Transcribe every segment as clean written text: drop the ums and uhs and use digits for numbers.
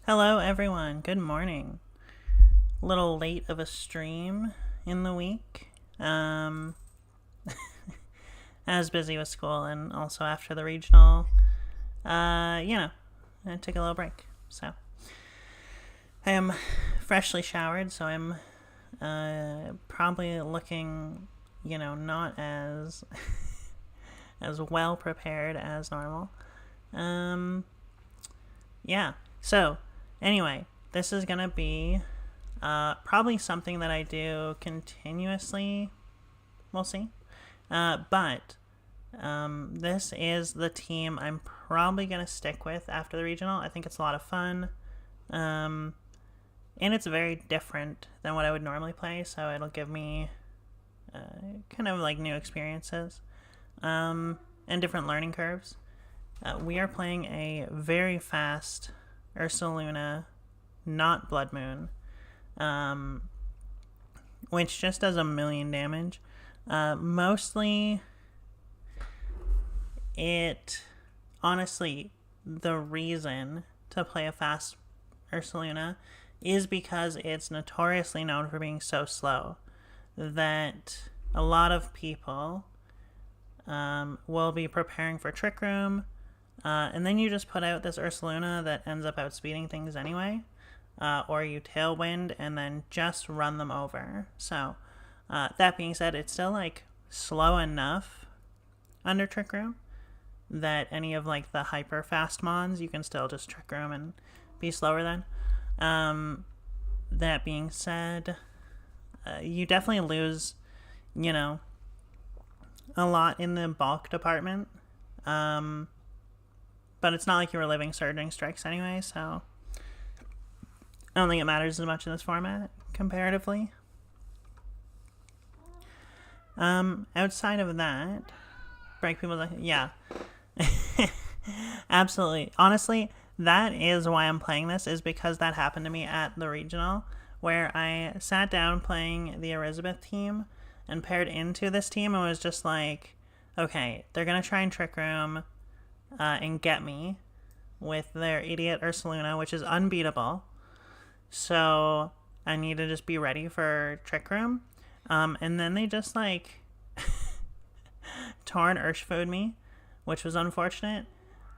Hello, everyone. Good morning. A little late of a stream in the week. I was busy with school and also after the regional, I took a little break. So I am freshly showered, so I'm probably looking, not as as well prepared as normal. Yeah. So anyway, this is gonna be probably something that I do continuously. We'll see. But this is the team I'm probably going to stick with after the regional. I think it's a lot of fun. And it's very different than what I would normally play, so it'll give me kind of like new experiences and different learning curves. We are playing a very fast Ursaluna, not Blood Moon, which just does 1,000,000 damage. Mostly, honestly, the reason to play a fast Ursaluna is because it's notoriously known for being so slow that a lot of people will be preparing for Trick Room, and then you just put out this Ursaluna that ends up outspeeding things anyway, or you Tailwind and then just run them over. So, that being said, it's still like slow enough under Trick Room that any of like the hyper fast mons you can still just Trick Room and be slower than. That being said, you definitely lose, a lot in the bulk department. But it's not like you were living Surging Strikes anyway, so I don't think it matters as much in this format comparatively. Outside of that, break people like, yeah. Absolutely. Honestly, that is why I'm playing this, is because that happened to me at the regional, where I sat down playing the Elizabeth team and paired into this team and was just like, okay, they're going to try and Trick Room and get me with their idiot Ursaluna, which is unbeatable. So I need to just be ready for Trick Room. And then they just like torn Urshfood me, which was unfortunate.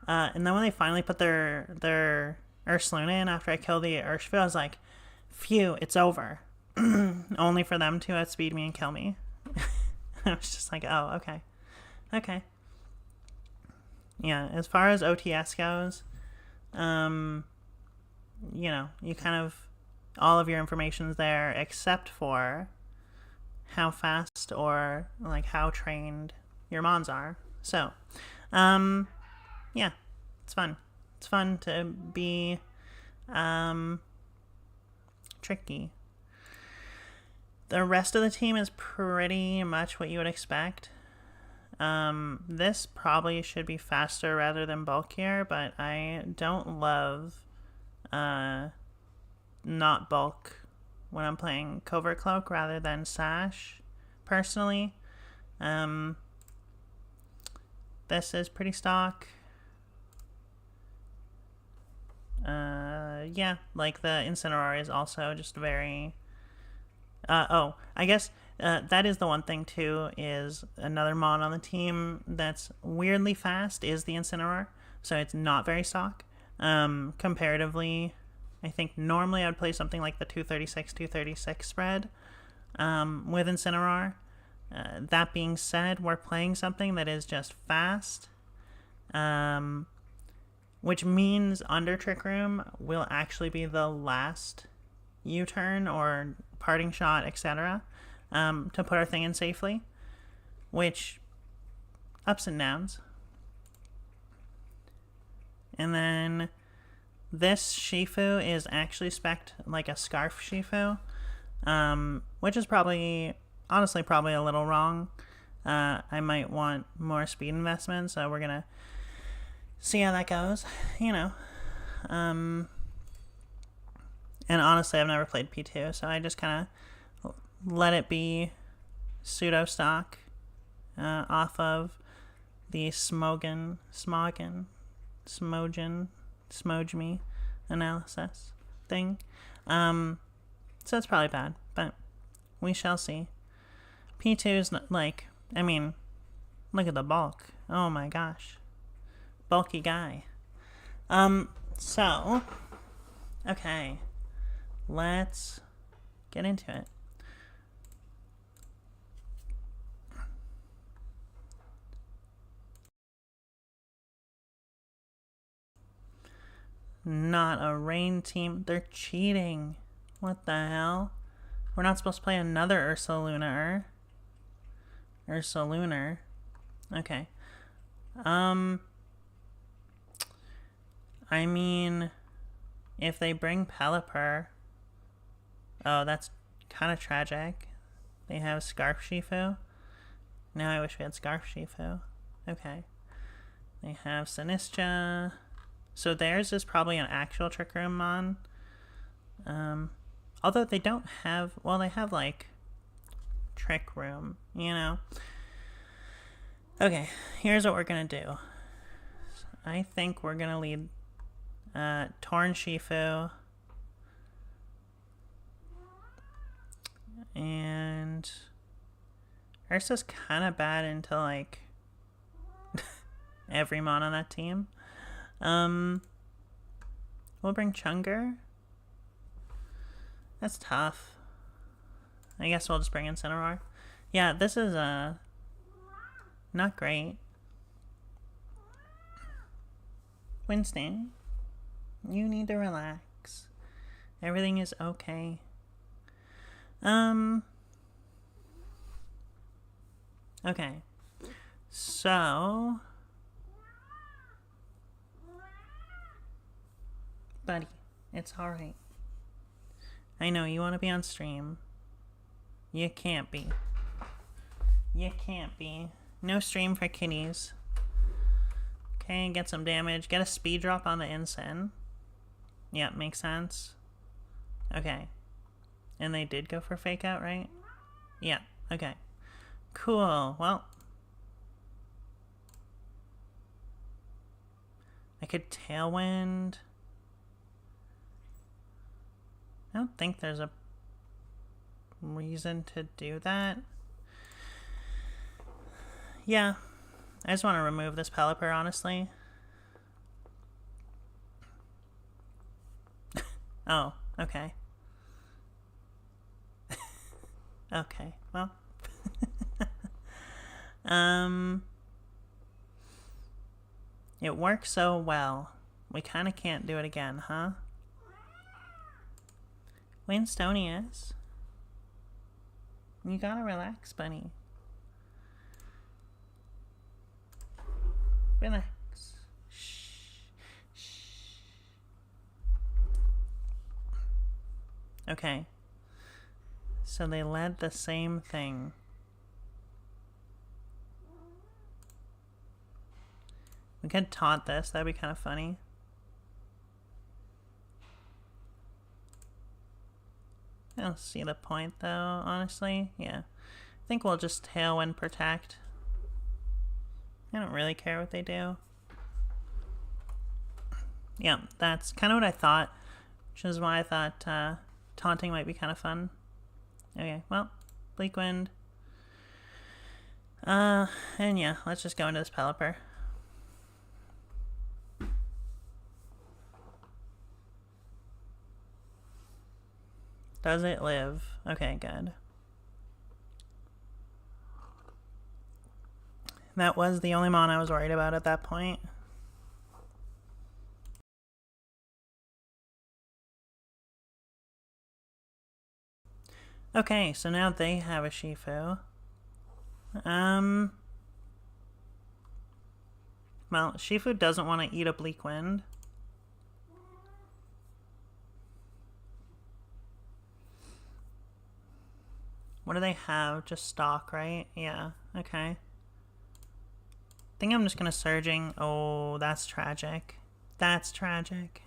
And then when they finally put their Ursaluna in after I killed the Urshfood, I was like, phew, it's over. Only for them to outspeed me and kill me. I was just like, oh, okay. Okay. Yeah, as far as OTS goes, you kind of, all of your information's there except for how fast or like how trained your mons are. So, yeah, it's fun. It's fun to be tricky. The rest of the team is pretty much what you would expect. This probably should be faster rather than bulkier, but I don't love not bulk when I'm playing Covert Cloak rather than Sash, personally. This is pretty stock. Yeah, like the Incineroar is also just very... I guess that is the one thing too, is another mon on the team that's weirdly fast is the Incineroar, so it's not very stock. Comparatively, I think normally I would play something like the 236 spread with Incineroar. That being said, we're playing something that is just fast, which means under Trick Room will actually be the last U-turn or parting shot, etc., to put our thing in safely, which ups and downs. And then this Shifu is actually spec'd like a Scarf Shifu, which is honestly probably a little wrong. I might want more speed investment, so we're gonna see how that goes, and honestly, I've never played P2, so I just kind of let it be pseudo stock off of the Smoge Me analysis thing. So it's probably bad, but we shall see. P2's like, I mean, look at the bulk. Oh my gosh. Bulky guy. So, okay. Let's get into it. Not a rain team. They're cheating. What the hell? We're not supposed to play another Ursalunar. Ursalunar. Okay. I mean, if they bring Pelipper... Oh, that's kind of tragic. They have Scarf Shifu. Now I wish we had Scarf Shifu. Okay. They have Sinistra. So theirs is probably an actual Trick Room Mon. Although they don't have... Well, they have, like, Trick Room, you know? Okay, here's what we're going to do. I think we're going to lead Torn Shifu. And Ursa's kind of bad into, like, every mon on that team. We'll bring Chunger. That's tough. I guess we'll just bring in Cineroar. Yeah, this is, not great. Winston, you need to relax. Everything is okay. Okay. So... Buddy, it's alright. I know, you want to be on stream. You can't be. You can't be. No stream for kitties. Okay, get some damage. Get a speed drop on the Ensign. Yeah, makes sense. Okay. And they did go for fake out, right? Yeah, okay. Cool, well. I could Tailwind. I don't think there's a reason to do that. Yeah, I just want to remove this Pelipper, honestly. Oh, okay. Okay, well. It works so well. We kind of can't do it again, huh? Winstonius. You gotta relax, bunny. Relax. Shh. Shh. Okay. So they led the same thing. We could taunt this. That'd be kind of funny. I don't see the point, though, honestly. Yeah. I think we'll just Tailwind Protect. I don't really care what they do. Yeah, that's kind of what I thought, which is why I thought taunting might be kind of fun. Okay, well, Bleak Wind. And yeah, let's just go into this Pelipper. Does it live? Okay, good. That was the only mon I was worried about at that point. Okay, so now they have a Shifu. Well, Shifu doesn't want to eat a Bleak Wind. What do they have? Just stock, right? Yeah, okay. I think I'm just gonna Surging. Oh, that's tragic. That's tragic.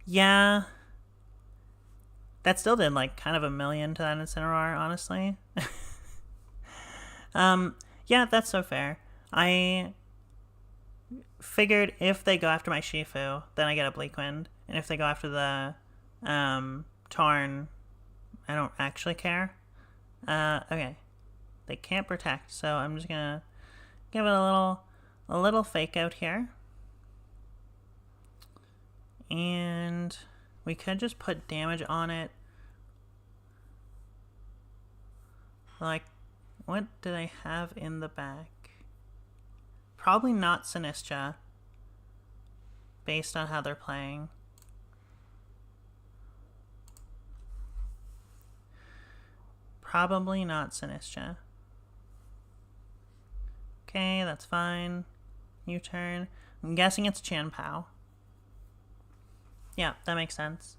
Yeah. That still did like kind of a million to that Incineroar, honestly. Yeah, that's so fair. I figured if they go after my Shifu, then I get a Bleak Wind. And if they go after the Tarn, I don't actually care. Okay. They can't protect, so I'm just gonna give it a little fake out here. And we could just put damage on it. Like, what do they have in the back? Probably not Sinistra, based on how they're playing. Probably not Sinistra. Okay, that's fine. U-turn. I'm guessing it's Chanpao. Yeah, that makes sense.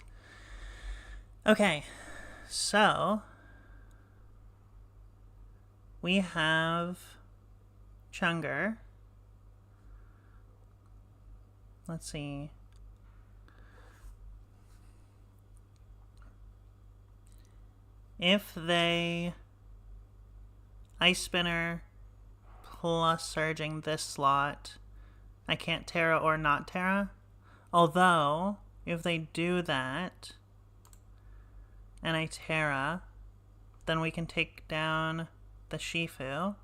Okay, so we have Chunger. Let's see. If they Ice Spinner plus Surging this slot, I can't Terra or not Terra. Although, if they do that, and I Terra, then we can take down the Shifu.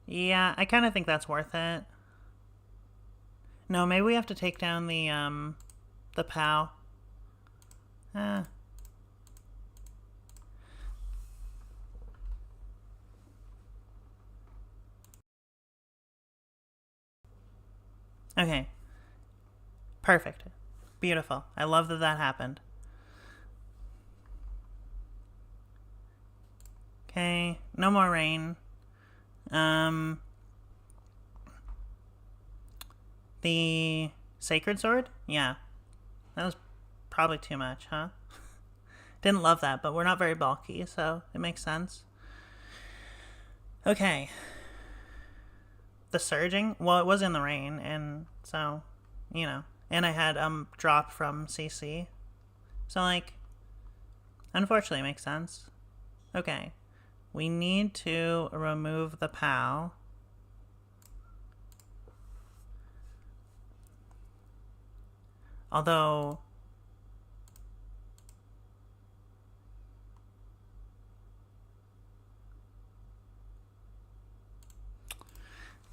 Yeah, I kind of think that's worth it. No, maybe we have to take down the POW. Okay. Perfect. Beautiful. I love that that happened. Okay, no more rain. The Sacred Sword? Yeah. That was probably too much, huh? Didn't love that, but we're not very bulky, so it makes sense. Okay. The Surging? Well, it was in the rain, and so, you know. And I had drop from CC. So, like, unfortunately it makes sense. Okay. We need to remove the POW. Although,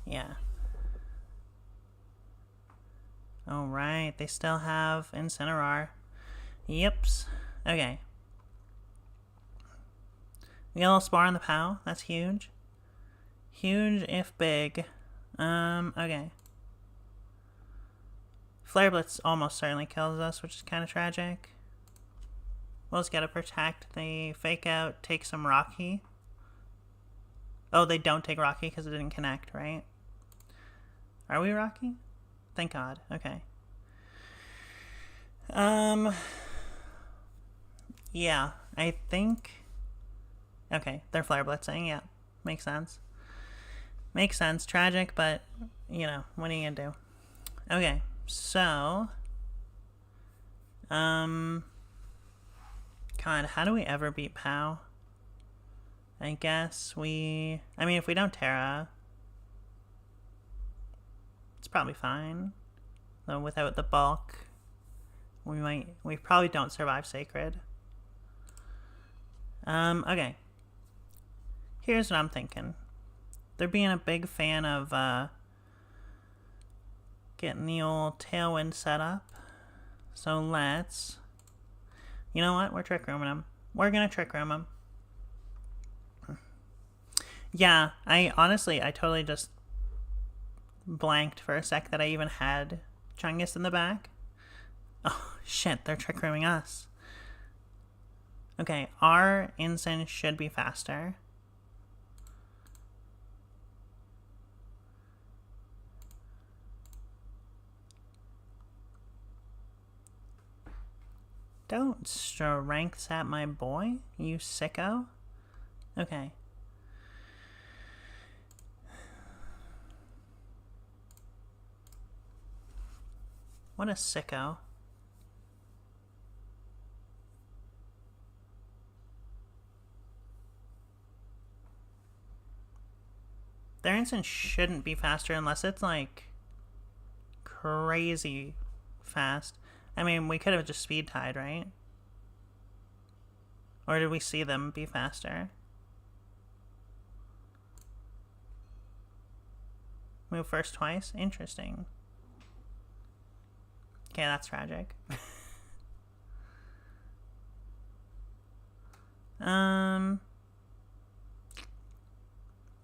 yeah. Oh, right. They still have Incineroar. Yips. Okay. We got a little Spore on the POW. That's huge. Huge if big. Okay. Flare Blitz almost certainly kills us, which is kind of tragic. We'll just gotta protect the Fake Out, take some Rocky. Oh, they don't take Rocky because it didn't connect, right? Are we Rocky? Thank God. Okay. Yeah, I think... Okay, they're Flare Blitzing, yeah. Makes sense. Makes sense. Tragic, but, you know, what are you gonna do? Okay, so... God, how do we ever beat POW? I guess we... I mean, if we don't Terra... It's probably fine. Though without the bulk, we probably don't survive Sacred. Okay. Here's what I'm thinking. They're being a big fan of getting the old Tailwind set up. So let's... You know what? We're Trick Rooming them. We're gonna Trick Room them. Yeah, I totally just blanked for a sec that I even had Chungus in the back. Oh, shit, they're Trick Rooming us. Okay, our Incin should be faster. Don't strengths at my boy, you sicko. Okay. What a sicko. Their instant shouldn't be faster unless it's like crazy fast. I mean, we could have just speed tied, right? Or did we see them be faster? Move first twice? Interesting. Okay, that's tragic.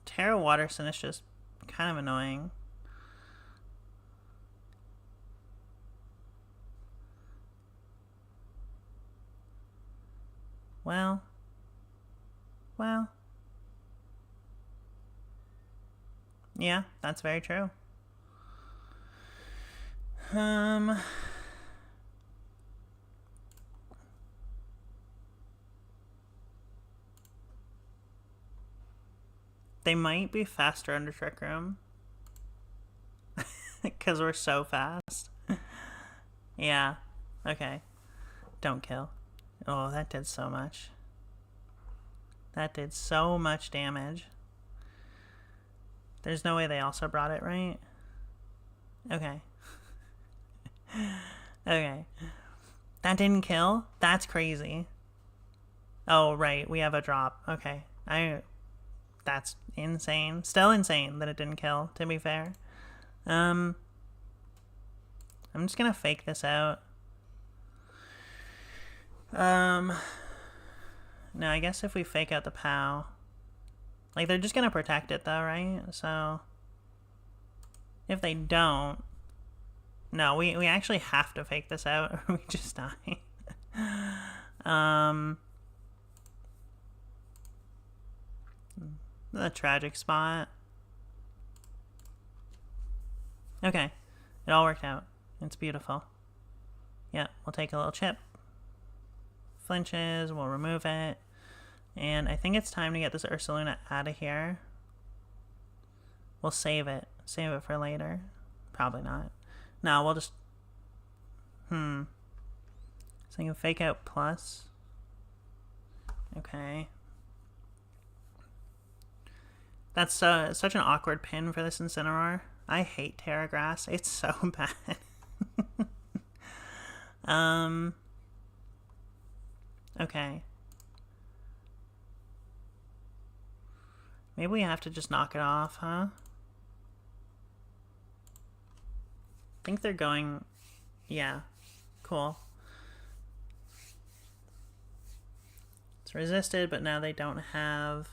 Terra Waterson is just kind of annoying. Well. Yeah, that's very true. They might be faster under Trick Room. Because we're so fast. Yeah. Okay. Don't kill. Oh, that did so much. That did so much damage. There's no way they also brought it, right? Okay. Okay. That didn't kill? That's crazy. Oh, right. We have a drop. Okay. That's insane. Still insane that it didn't kill, to be fair. I'm just gonna fake this out. No, I guess if we fake out the POW... Like, they're just gonna protect it, though, right? So... If they don't... No, we actually have to fake this out, or we just die. The tragic spot. Okay. It all worked out. It's beautiful. Yeah, we'll take a little chip. Flinches, we'll remove it. And I think it's time to get this Ursaluna out of here. We'll save it. Save it for later. Probably not. No, we'll just... So I can fake out plus. Okay. That's such an awkward pin for this Incineroar. I hate Terra Grass. It's so bad. Okay. Maybe we have to just knock it off, huh? I think they're going... Yeah. Cool. It's resisted, but now they don't have...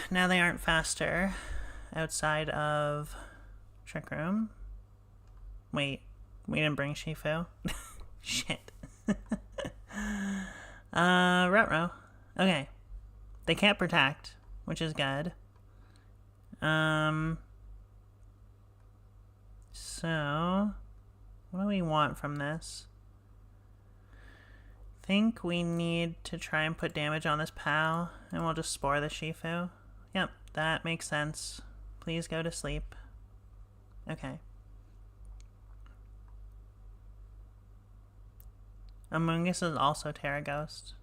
Now they aren't faster outside of Trick Room. Wait, we didn't bring Shifu. Shit. Retro. Okay. They can't protect, which is good. So, what do we want from this? I think we need to try and put damage on this POW, and we'll just spore the Shifu. Yep, that makes sense. Please go to sleep. Okay. Among Us is also Terra Ghost.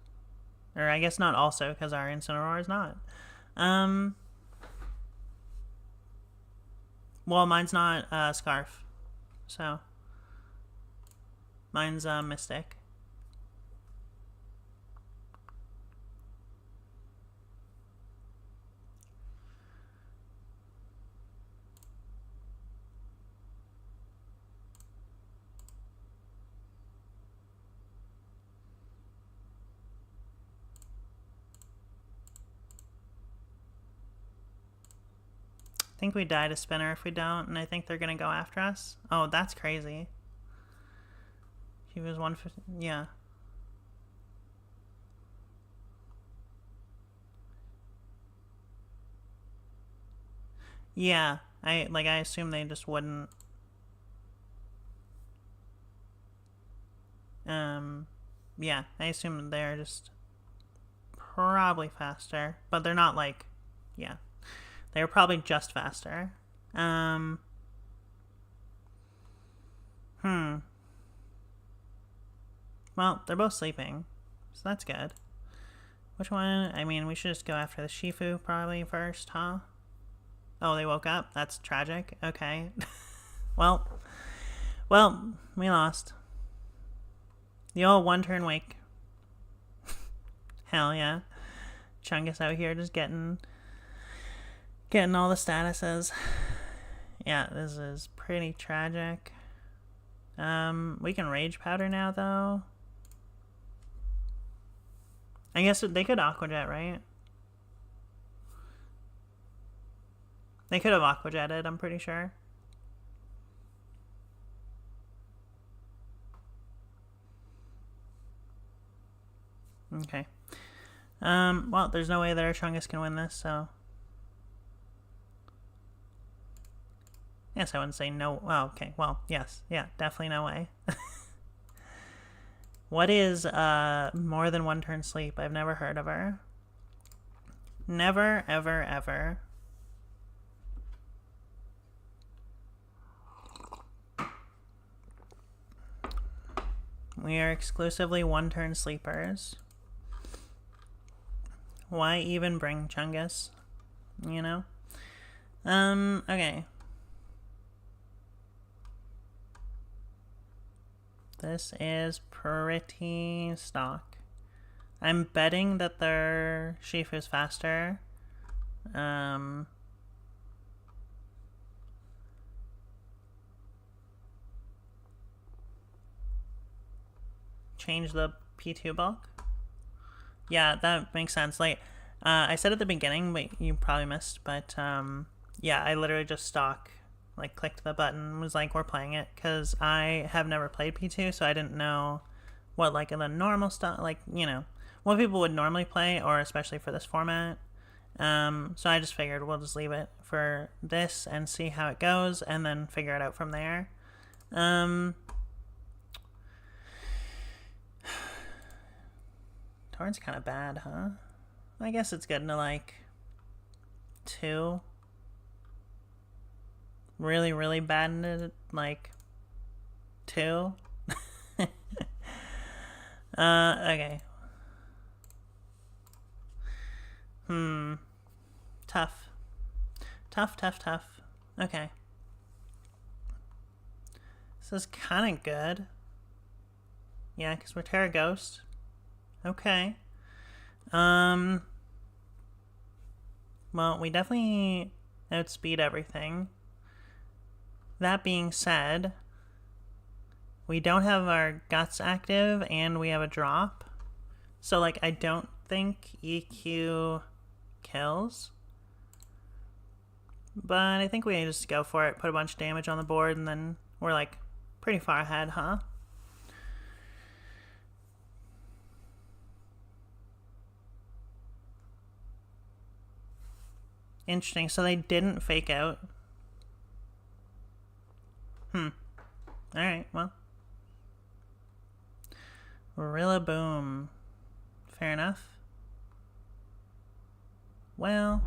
Or I guess not also, because our Incineroar is not. Well, mine's not Scarf. So. Mine's Mystic. I think we die to Spinner if we don't, and I think they're gonna go after us. Oh, that's crazy. He was 150. Yeah. Yeah, I assume they just wouldn't. Yeah, I assume they're just probably faster, but they're not like, yeah. They're probably just faster. Well, they're both sleeping, so that's good. Which one? I mean, we should just go after the Shifu probably first, huh? Oh, they woke up? That's tragic. Okay. well, we lost. The old one-turn wake. Hell yeah. Chungus out here just getting all the statuses. Yeah, this is pretty tragic. We can Rage Powder now, though. I guess they could Aqua Jet, right? They could have Aqua Jetted, I'm pretty sure. Okay. Well, there's no way that our Chungus can win this, so... Yes, I wouldn't say no. Well, okay. Well, yes. Yeah, definitely no way. What is more than one turn sleep? I've never heard of her. Never, ever, ever. We are exclusively one-turn sleepers. Why even bring Chungus? You know? Okay. This is pretty stock. I'm betting that their Shifu's faster. Change the P2 bulk? Yeah, that makes sense. Like, I said at the beginning, but you probably missed, but, yeah, I literally just clicked the button, was like, we're playing it, because I have never played P2, so I didn't know what, like, the normal stuff, like, you know, what people would normally play, or especially for this format. So I just figured we'll just leave it for this and see how it goes, and then figure it out from there. Torrent's kind of bad, huh? I guess it's good into, like, 2. Really, really bad into, like, 2. Okay. Tough. Tough. Okay. This is kind of good. Yeah, because we're Terra Ghost. Okay. Well, we definitely outspeed everything. That being said, we don't have our guts active and we have a drop. So, like, I don't think EQ kills. But I think we just go for it, put a bunch of damage on the board, and then we're, like, pretty far ahead, huh? Interesting. So they didn't fake out. Alright, well. Rillaboom. Fair enough. Well.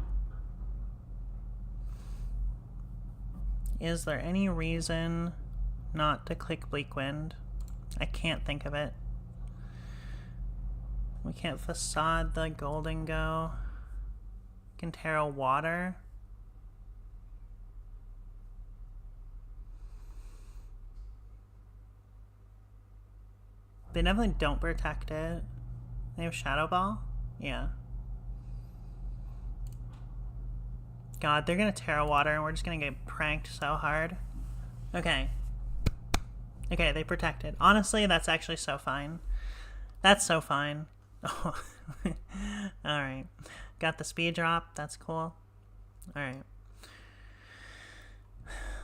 Is there any reason not to click Bleak Wind? I can't think of it. We can't Facade the Golden Go. Can Terra Water. They definitely don't protect it. They have Shadow Ball? Yeah. God, they're gonna Terra Water and we're just gonna get pranked so hard. Okay. Okay, they protected. Honestly, that's actually so fine. That's so fine. Oh. Alright. Got the speed drop. That's cool. Alright.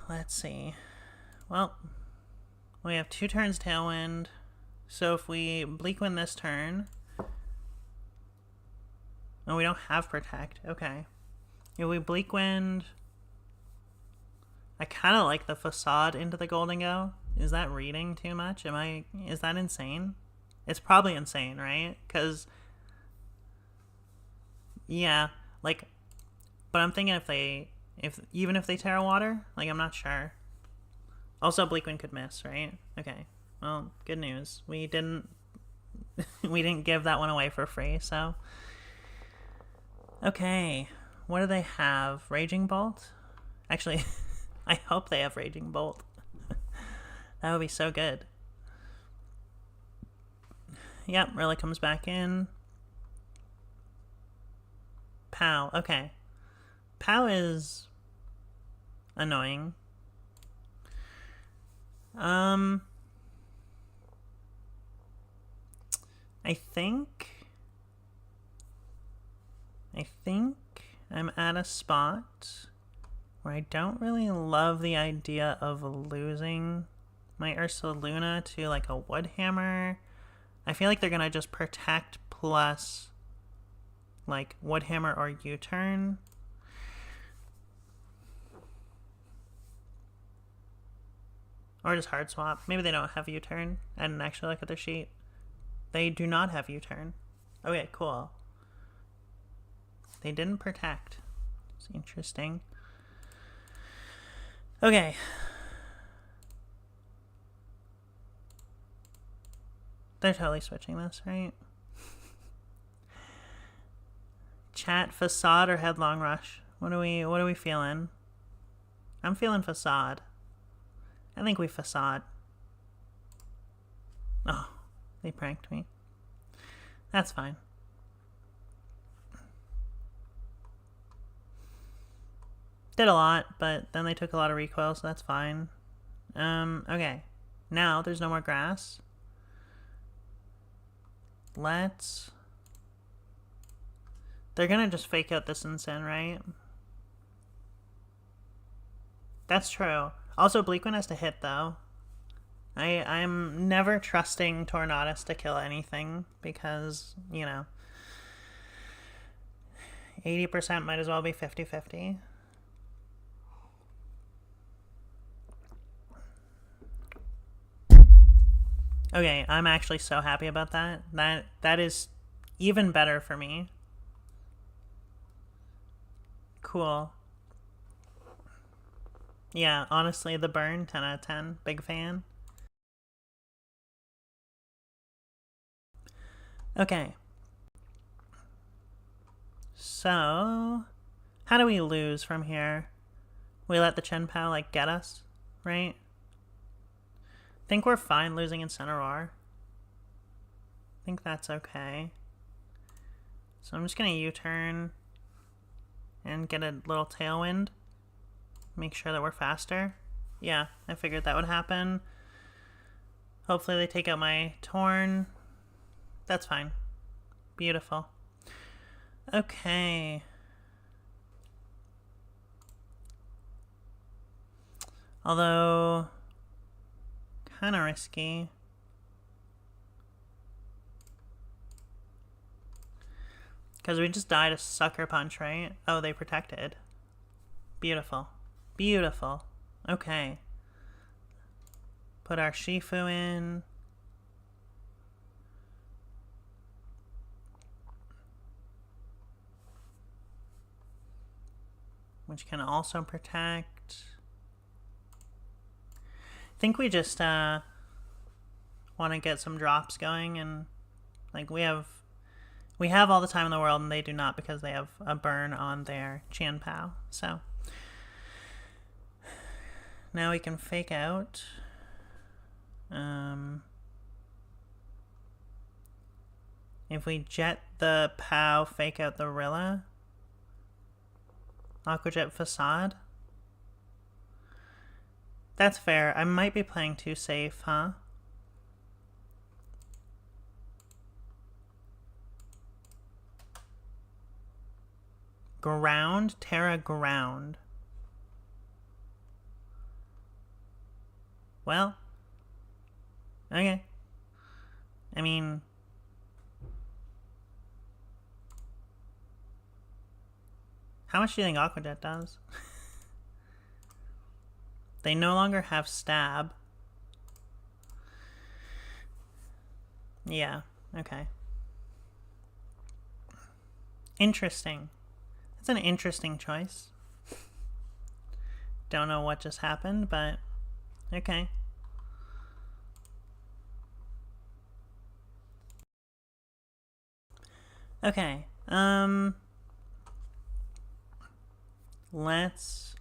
Let's see. Well, we have 2 turns Tailwind. So if we Bleak Wind this turn... Oh, we don't have Protect. Okay. If we Bleak Wind... I kind of like the Facade into the Golden Go. Is that reading too much? Is that insane? It's probably insane, right? Because... Yeah, like... But I'm thinking even if they Terra Water, like, I'm not sure. Also, Bleak Wind could miss, right? Okay. Well, good news. We didn't give that one away for free, so Okay, what do they have? Raging Bolt? Actually, I hope they have Raging Bolt. That would be so good. Yep, really comes back in. Pow, okay. Pow is annoying. I think I'm at a spot where I don't really love the idea of losing my Ursaluna to like a wood hammer. I feel like they're gonna just protect plus like wood hammer or U-turn. Or just hard swap. Maybe they don't have U-turn. I didn't actually look at their sheet. They do not have U-turn. Okay, cool. They didn't protect. It's interesting. Okay. They're totally switching this, right? Chat, Facade or Headlong Rush? What are we feeling? I'm feeling Facade. I think we Facade. Oh, they pranked me. That's fine. Did a lot, but then they took a lot of recoil, so that's fine. Okay. Now there's no more grass. Let's... They're gonna just fake out this Incin, right? That's true. Also, Bleakwind has to hit, though. I'm never trusting Tornadus to kill anything because, you know, 80% might as well be 50-50. Okay, I'm actually so happy about that. That is even better for me. Cool. Yeah, honestly, the burn, 10 out of 10. Big fan. Okay. So, how do we lose from here? We let the Chen-Pao, like, get us, right? Think we're fine losing Incineroar. Think that's okay. So I'm just gonna U-turn and get a little Tailwind. Make sure that we're faster. Yeah, I figured that would happen. Hopefully they take out my Torn. That's fine. Beautiful. Okay. Although, kind of risky. Because we just died a Sucker Punch, right? Oh, they protected. Beautiful. Beautiful. Okay. Put our Shifu in. Which can also protect. I think we just want to get some drops going, and like we have all the time in the world, and they do not because they have a burn on their Chen-Pao. So now we can fake out. If we jet the Pao, fake out the Rilla. Aqua Jet Facade. That's fair. I might be playing too safe, huh? Ground? Terra Ground. Well. Okay. I mean... How much do you think Aqua Jet does? They no longer have Stab. Yeah, okay. Interesting. That's an interesting choice. Don't know what just happened, but okay. Okay, let's...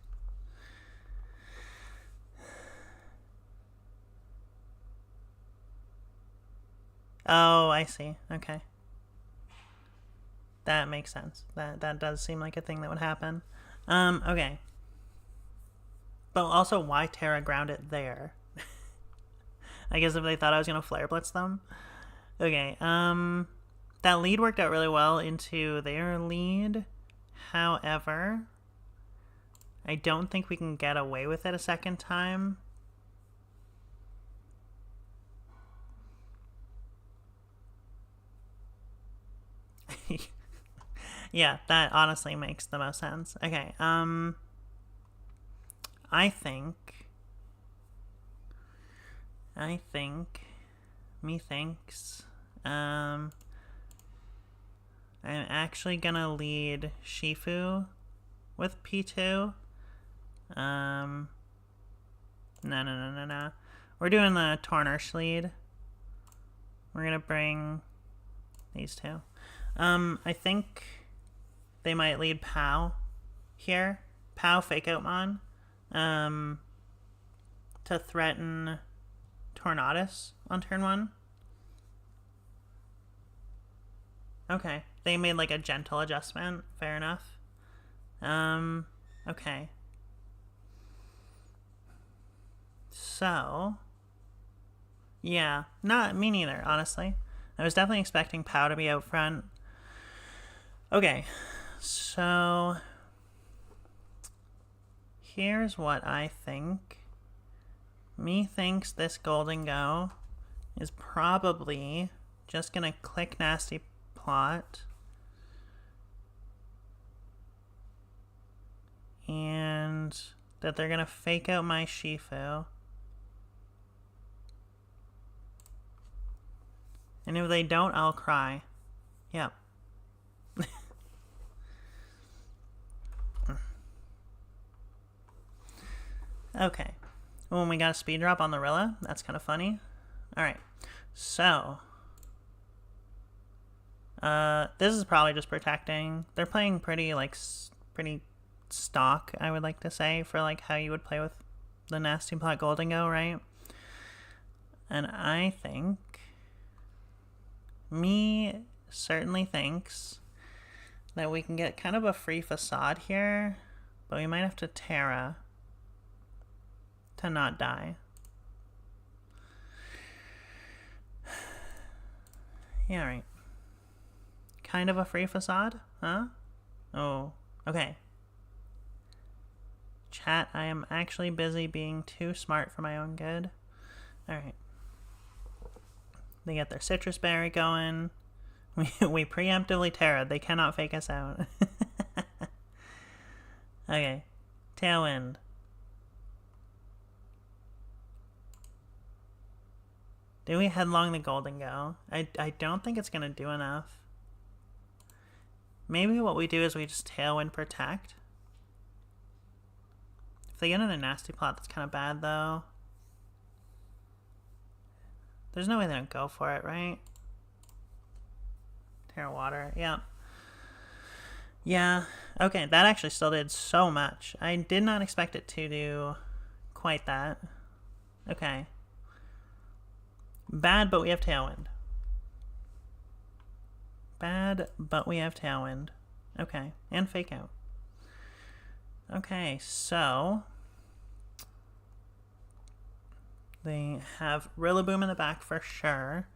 Oh, I see. Okay. That makes sense. That does seem like a thing that would happen. Okay. But also, why Terra ground it there? I guess if they thought I was going to Flare Blitz them. Okay, that lead worked out really well into their lead. However, I don't think we can get away with it a second time. Yeah, that honestly makes the most sense. Okay, I think, methinks, I'm actually gonna lead Shifu with P2. No. We're doing the Tornursh lead. We're gonna bring these two. I think they might lead Pow here. Pow Fake Out Mon. To threaten Tornadus on turn 1. Okay. They made like a gentle adjustment. Fair enough. Okay. So, yeah, not me neither, honestly. I was definitely expecting Pow to be out front. Okay, so here's what I think. Methinks this Golden Go is probably just gonna click Nasty Plot and that they're gonna fake out my Shifu. And if they don't, I'll cry. Yep. Okay. Well, we got a speed drop on the Rilla. That's kind of funny. Alright. So. This is probably just protecting. They're playing pretty, like, pretty stock, I would like to say, for, like, how you would play with the Nasty Plot Golden Go, right? And I think... Me certainly thinks that we can get kind of a free facade here, but we might have to Terra to not die. Yeah, right. Kind of a free facade, huh? Oh, okay. Chat, I am actually busy being too smart for my own good. Alright. They get their citrus berry going. We preemptively Terra. They cannot fake us out. Okay. Tailwind. Do we headlong the Golden Go? I don't think it's going to do enough. Maybe what we do is we just Tailwind Protect. If they get in a Nasty Plot, that's kind of bad, though. There's no way they don't go for it, right? Terra Water, yeah. Yeah, okay, that actually still did so much. I did not expect it to do quite that. Okay. Bad, but we have Tailwind. Bad, but we have Tailwind. Okay, and Fake Out. Okay, so... They have Rillaboom in the back for sure.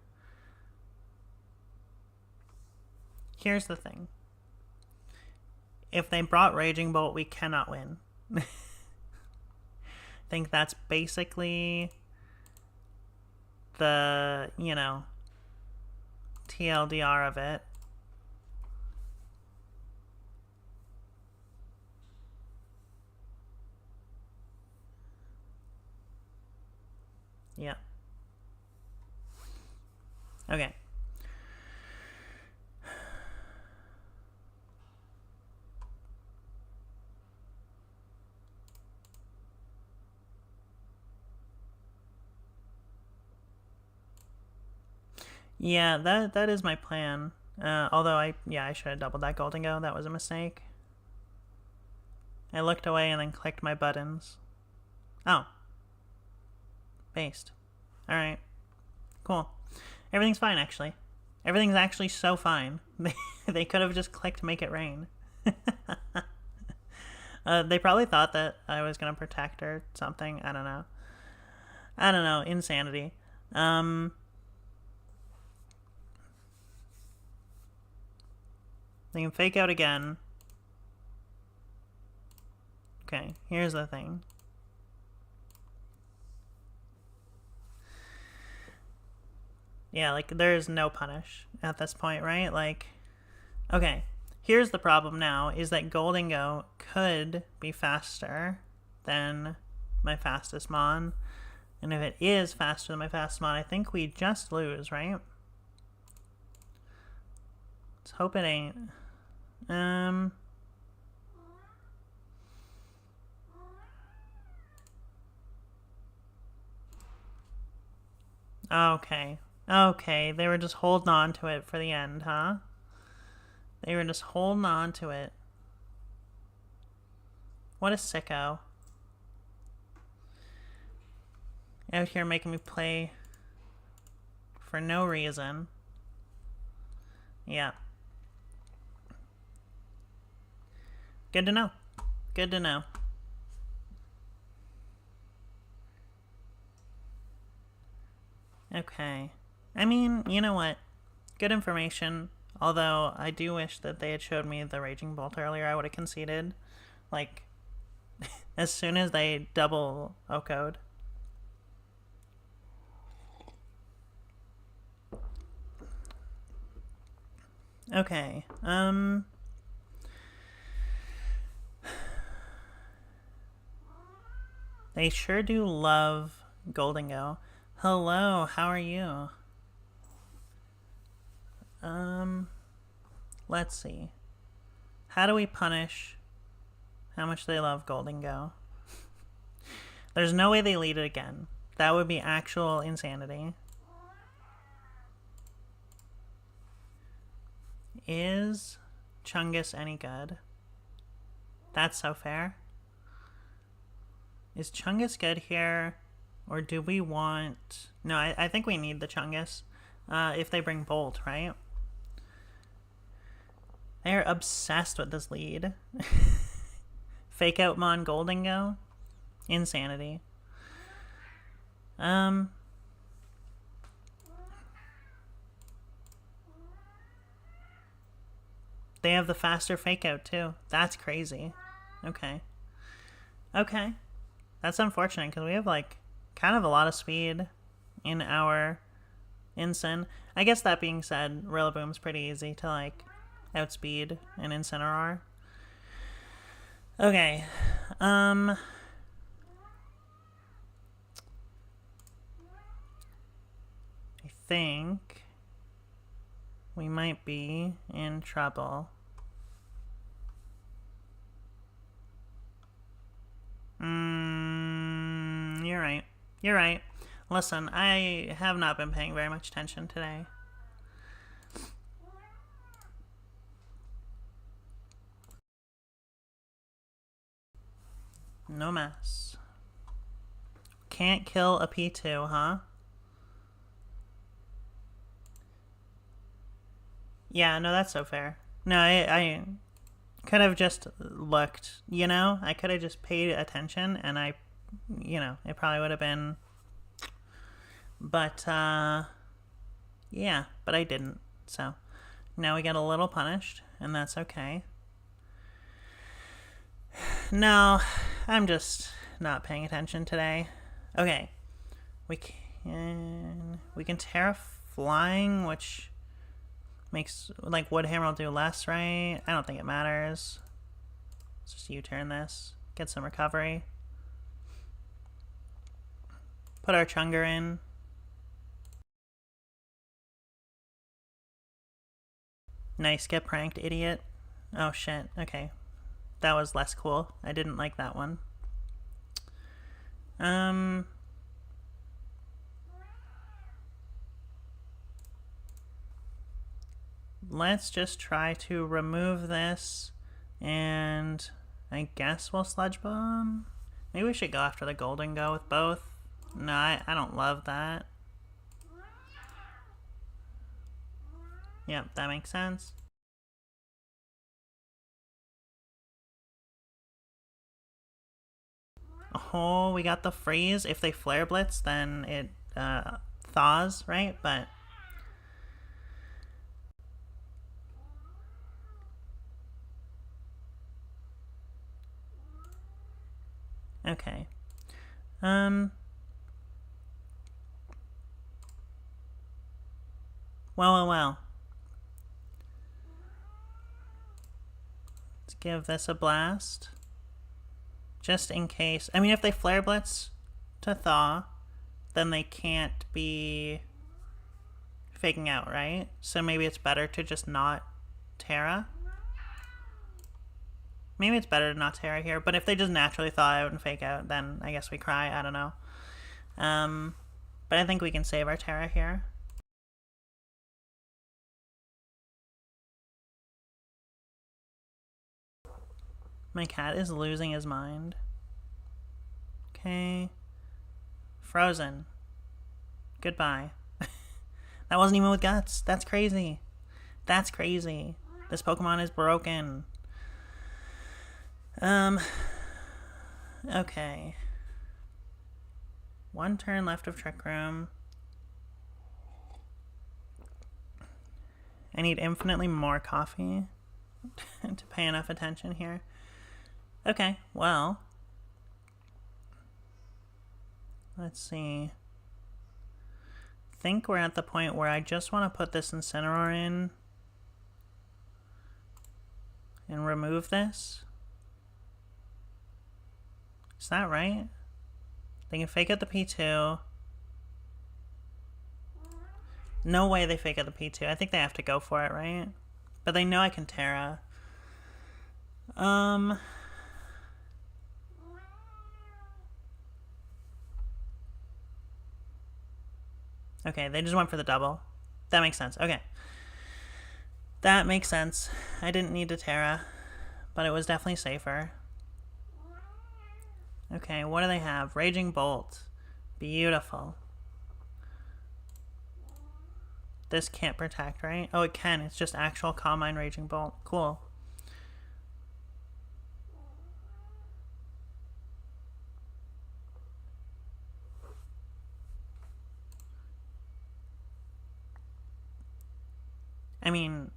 Here's the thing. If they brought Raging Bolt, we cannot win. I think that's basically the, you know, TLDR of it. Yeah. Okay. Yeah, that is my plan. Although I should have doubled that Golden Go. That was a mistake. I looked away and then clicked my buttons. Oh. Based. Alright. Cool. Everything's fine, actually. Everything's actually so fine. They could have just clicked make it rain. They probably thought that I was going to protect or something. I don't know. I don't know. Insanity. They can fake out again. Okay, here's the thing. Yeah, like, there's no punish at this point, right? Like, okay, here's the problem now, is that Goldingo could be faster than my fastest Mon. And if it is faster than my fastest Mon, I think we just lose, right? Let's hope it ain't. Okay. Okay, they were just holding on to it for the end, huh? They were just holding on to it. What a sicko. Out here making me play for no reason. Yeah. Good to know. Good to know. Okay. I mean, you know what? Good information. Although, I do wish that they had showed me the Raging Bolt earlier. I would have conceded. Like, as soon as they double OHKO'd. Okay. They sure do love Goldingo. Hello, how are you? Let's see. How do we punish how much they love Goldingo? There's no way they lead it again. That would be actual insanity. Is Chungus any good? That's so fair. Is Chungus good here? Or do we want... No, I think we need the Chungus. If they bring Bolt, right? They're obsessed with this lead. Fake out Mon Goldingo? Insanity. They have the faster fake out too. That's crazy. Okay. Okay. That's unfortunate because we have like kind of a lot of speed in our Incin. I guess that being said, Rillaboom's pretty easy to like outspeed an Incineroar. Okay. I think we might be in trouble. You're right. You're right. Listen, I have not been paying very much attention today. No mess. Can't kill a P2, huh? Yeah, no, that's so fair. No, I could have just looked, you know? I could have just paid attention and I, you know, it probably would have been... But, yeah, but I didn't. So, now we get a little punished, and that's okay. No, I'm just not paying attention today. Okay, we can Terra Flying, which makes, like, Woodhammer will do less, right? I don't think it matters. Let's just U-turn this, get some recovery. Put our Chunger in. Nice, get pranked, idiot. Oh shit, okay. That was less cool. I didn't like that one. Let's just try to remove this and I guess we'll Sludge Bomb. Maybe we should go after the Golden Go with both. No, I don't love that. Yep, that makes sense. Oh, we got the freeze. If they Flare Blitz, then it thaws, right? But okay. Well. Let's give this a blast. Just in case. I mean, if they Flare Blitz to thaw, then they can't be faking out, right? So maybe it's better to just not Terra. Maybe it's better to not Terra here, but if they just naturally thaw out and fake out, then I guess we cry. I don't know. But I think we can save our Terra here. My cat is losing his mind. Okay. Frozen. Goodbye. That wasn't even with guts. That's crazy. That's crazy. This Pokemon is broken. Okay. One turn left of Trick Room. I need infinitely more coffee to pay enough attention here. Okay, well. Let's see. I think we're at the point where I just want to put this Incineroar in and remove this. Is that right? They can fake out the P2. No way they fake out the P2. I think they have to go for it, right? But they know I can Terra. Okay, they just went for the double. That makes sense. Okay. That makes sense. I didn't need to Terra, but it was definitely safer. Okay, what do they have? Raging Bolt. Beautiful. This can't protect, right? Oh, it can. It's just actual Calm Mind Raging Bolt. Cool. I mean,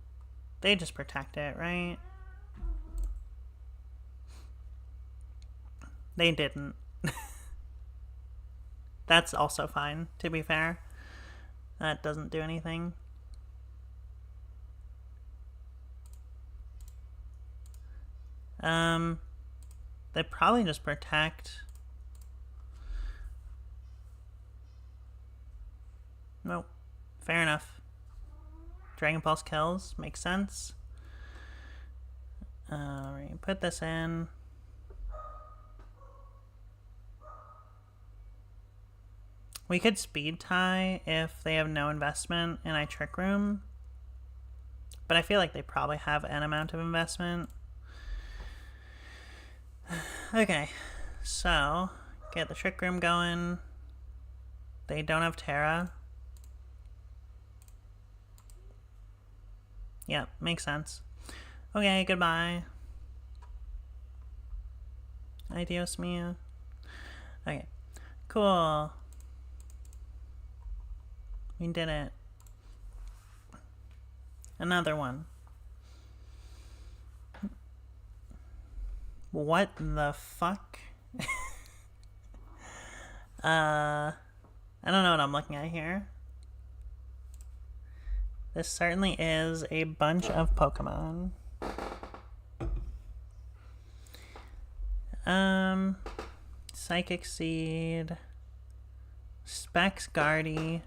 they just protect it, right? They didn't. That's also fine, to be fair. That doesn't do anything. They probably just protect. Nope. Fair enough. Dragon Pulse kills. Makes sense. Alright, put this in. We could speed tie if they have no investment and I Trick Room. But I feel like they probably have an amount of investment. Okay, so get the Trick Room going. They don't have Terra. Yep, makes sense. Okay, goodbye. Adios mia. Okay, cool. We did it. Another one. What the fuck? I don't know what I'm looking at here. This certainly is a bunch of Pokemon. Psychic Seed, Specs Guardy.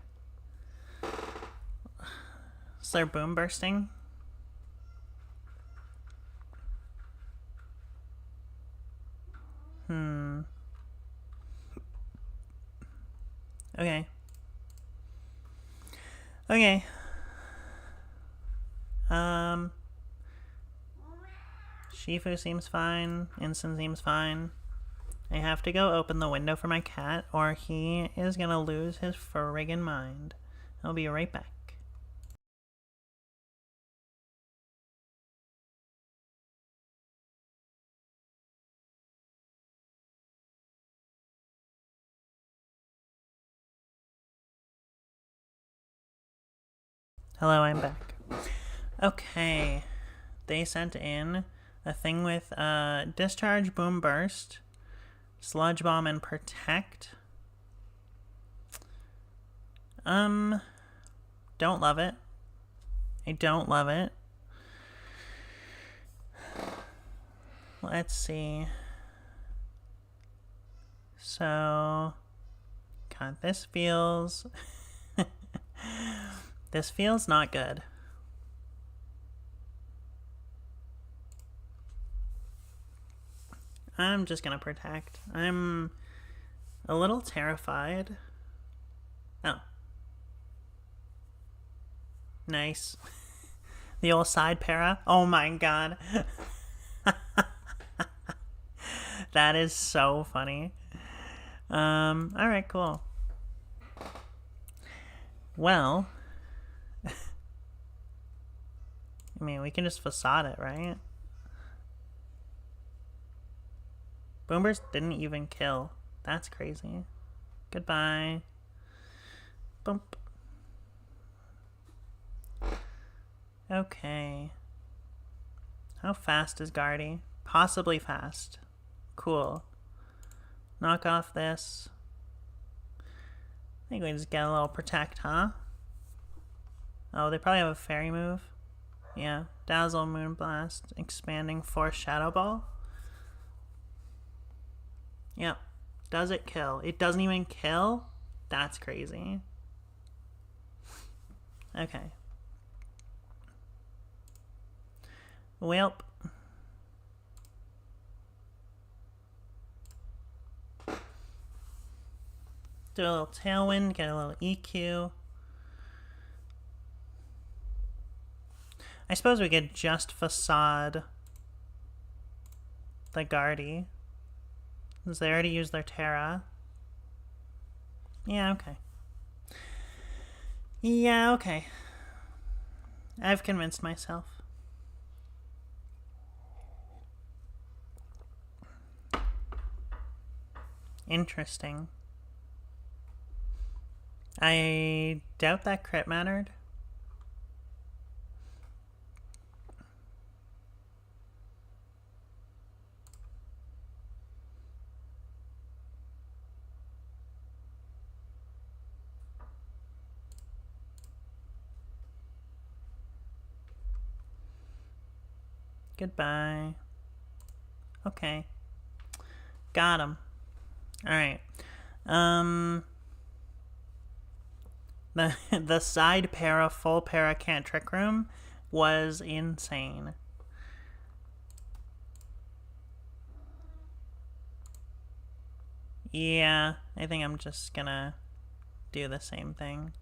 Is there Boom Bursting? Okay. Shifu seems fine. Instant seems fine. I have to go open the window for my cat, or he is gonna lose his friggin' mind. I'll be right back. Hello, I'm back. Okay. They sent in a thing with Discharge, Boom Burst, Sludge Bomb, and Protect. Don't love it. I don't love it. Let's see. So, God, this feels... this feels not good. I'm just gonna protect. I'm a little terrified. Oh. Nice. The old side para. Oh my god. That is so funny. Alright, cool. Well, I mean, we can just facade it, right? Boomers didn't even kill. That's crazy. Goodbye. Bump. Okay. How fast is Guardy? Possibly fast. Cool. Knock off this. I think we just get a little protect, huh? Oh, they probably have a fairy move. Yeah. Dazzle, Moonblast, Expanding Force, Shadow Ball. Yep. Does it kill? It doesn't even kill? That's crazy. Okay. Welp. Do a little Tailwind, get a little EQ. I suppose we could just facade the Guardy, because they already used their Terra. Yeah, okay. Yeah, okay. I've convinced myself. Interesting. I doubt that crit mattered. Goodbye. Okay. Got him. Alright. The side para, full para can't Trick Room was insane. Yeah, I think I'm just gonna do the same thing.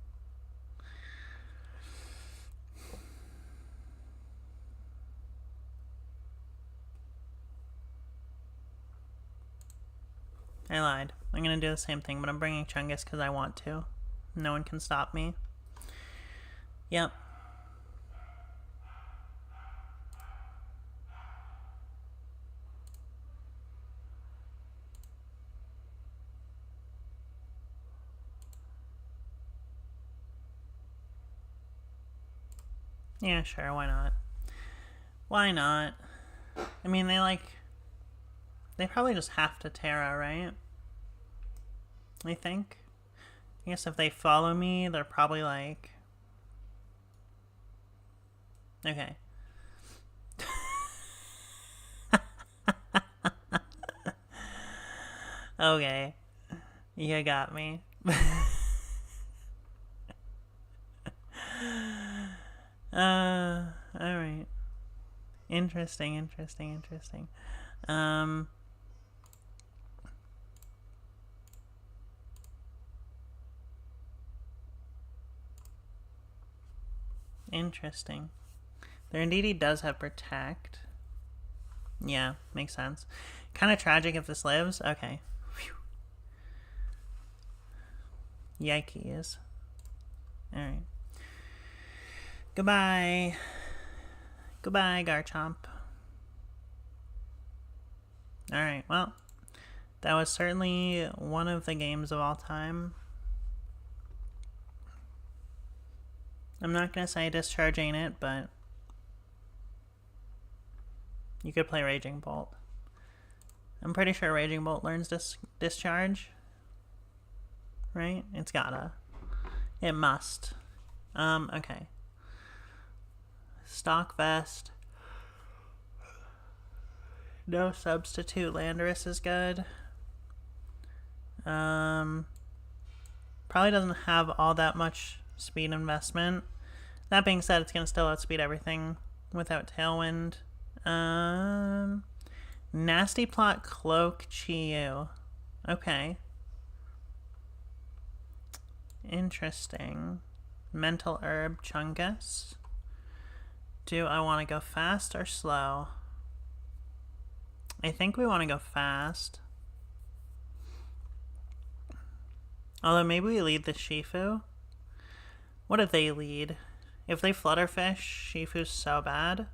I lied. I'm gonna do the same thing, but I'm bringing Chungus because I want to. No one can stop me. Yep. Yeah, sure, why not? Why not? I mean, they probably just have to Terra, right? I think. I guess if they follow me, they're probably like... Okay. Okay. You got me. Alright. Interesting. Interesting. Their Indeedee does have Protect. Yeah, makes sense. Kind of tragic if this lives. Okay. Whew. Yikes. Alright. Goodbye. Goodbye, Garchomp. Alright, well, that was certainly one of the games of all time. I'm not going to say Discharge ain't it, but you could play Raging Bolt. I'm pretty sure Raging Bolt learns Discharge. Right? It's gotta. It must. Okay. Stock Vest. No substitute. Landorus is good. Probably doesn't have all that much speed investment. That being said, it's going to still outspeed everything without Tailwind. Nasty Plot Cloak Chi-Yu. Okay. Interesting. Mental Herb Chungus. Do I want to go fast or slow? I think we want to go fast. Although maybe we lead the Shifu. What if they lead? If they Flutterfish, Shifu's so bad.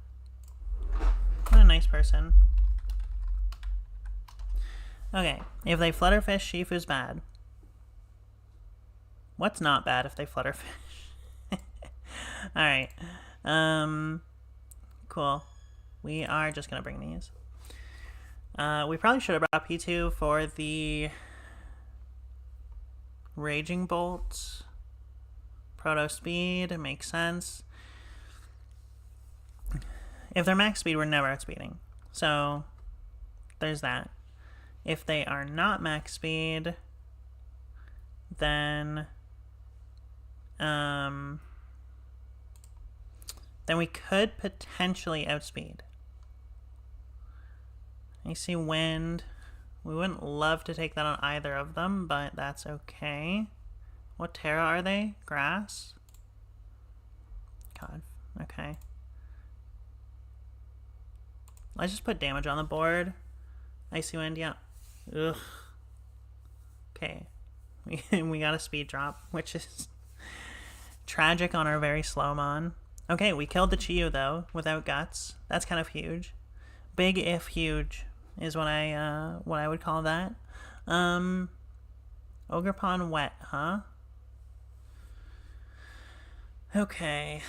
What a nice person. Okay, if they Flutterfish, Shifu's bad. What's not bad if they Flutterfish? Alright. Cool. We are just gonna bring these. We probably should have brought P2 for the Raging Bolt. Proto Speed, it makes sense. If they're max speed, we're never outspeeding. So, there's that. If they are not max speed, then we could potentially outspeed. I see Wind. We wouldn't love to take that on either of them, but that's okay. What Terra are they? Grass? God, okay. Let's just put damage on the board. Icy Wind, yeah. Ugh. Okay. We got a speed drop, which is tragic on our very slow mon. Okay, we killed the Chi-Yu though, without guts. That's kind of huge. Big if huge is what I would call that. Ogerpon wet, huh? Okay.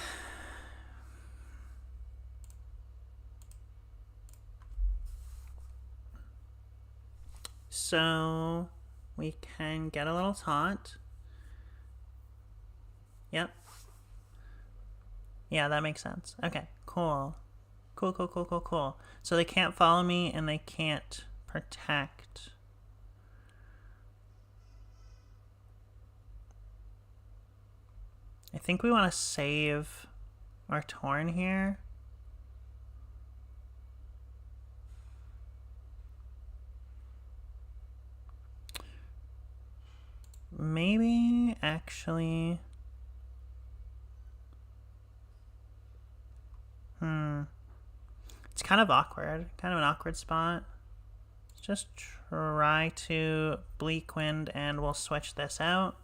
So we can get a little taunt. Yep. Yeah, that makes sense. Okay, cool. Cool. So they can't follow me and they can't protect. I think we want to save our Torn here. Maybe actually... It's kind of awkward. Kind of an awkward spot. Let's just try to Bleak Wind and we'll switch this out.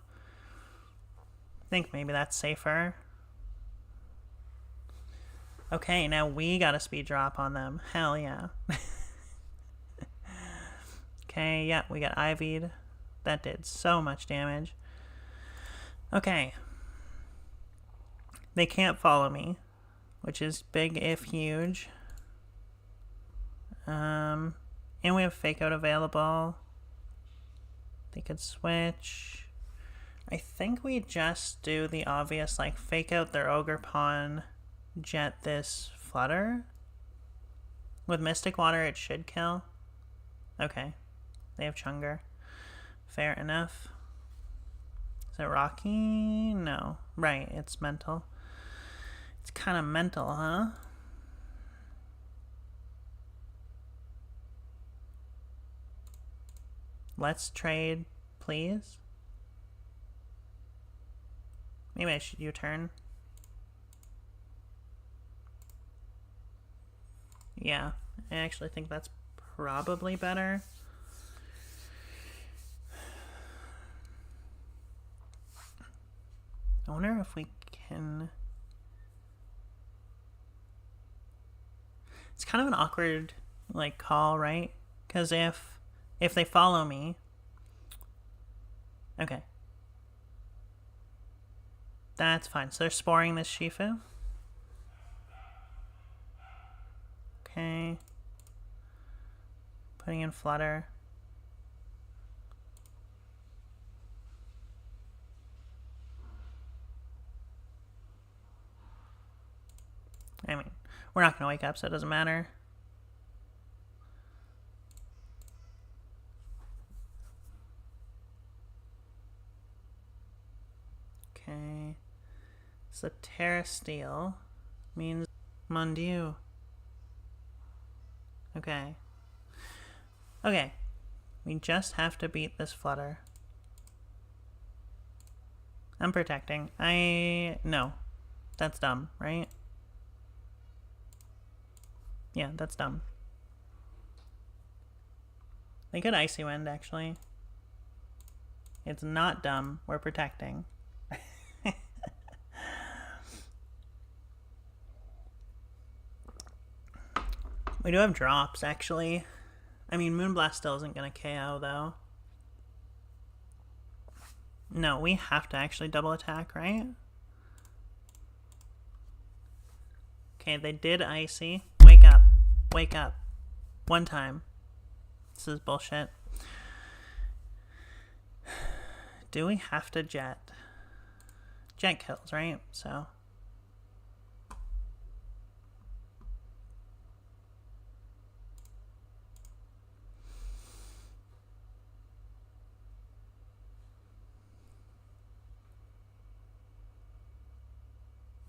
I think maybe that's safer. Okay, now we got a speed drop on them. Hell yeah. Okay, yeah, we got Ivied. That did so much damage. Okay. They can't follow me, which is big if huge. And we have Fake Out available. They could switch. I think we just do the obvious, like, Fake Out their Ogerpon, Jet this Flutter. With Mystic Water, it should kill. Okay. They have Chunger. Fair enough. Is it Rocky? No. Right, it's mental. It's kind of mental, huh? Let's trade, please. Maybe I should U-turn. Yeah, I actually think that's probably better. I wonder if we can... It's kind of an awkward, like, call, right? Because if they follow me... Okay. That's fine. So they're sporing this Shifu. Okay. Putting in Flutter. I mean, we're not going to wake up, so it doesn't matter. Okay. So Terra Steel means Mondiu. Okay. Okay. We just have to beat this Flutter. I'm protecting. No. That's dumb, right? Yeah, that's dumb. They could Icy Wind, actually. It's not dumb. We're protecting. We do have drops, actually. I mean, Moonblast still isn't going to KO, though. No, we have to actually double attack, right? Okay, they did Icy. Wake up. Wake up. One time. This is bullshit. Do we have to Jet? Jet kills, right? So...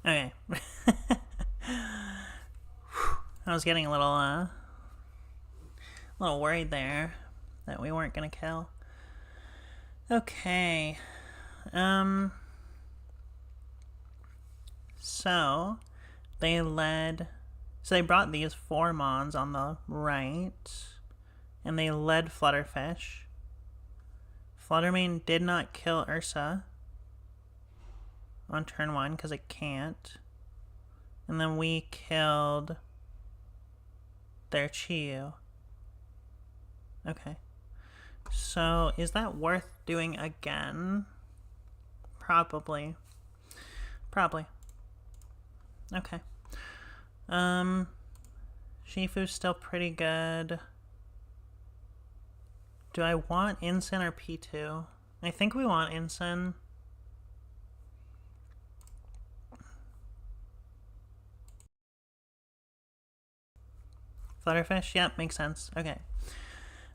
Okay. I was getting a little worried there that we weren't gonna kill. Okay. So they brought these 4 Mons on the right, and they led Flutterfish. Fluttermane did not kill Ursa on turn 1 because it can't. And then we killed their Chiyu. Okay. So is that worth doing again? Probably. Probably. Okay. Shifu's still pretty good. Do I want Incin or P2? I think we want Incin. Flutterfish? Yep, makes sense. Okay.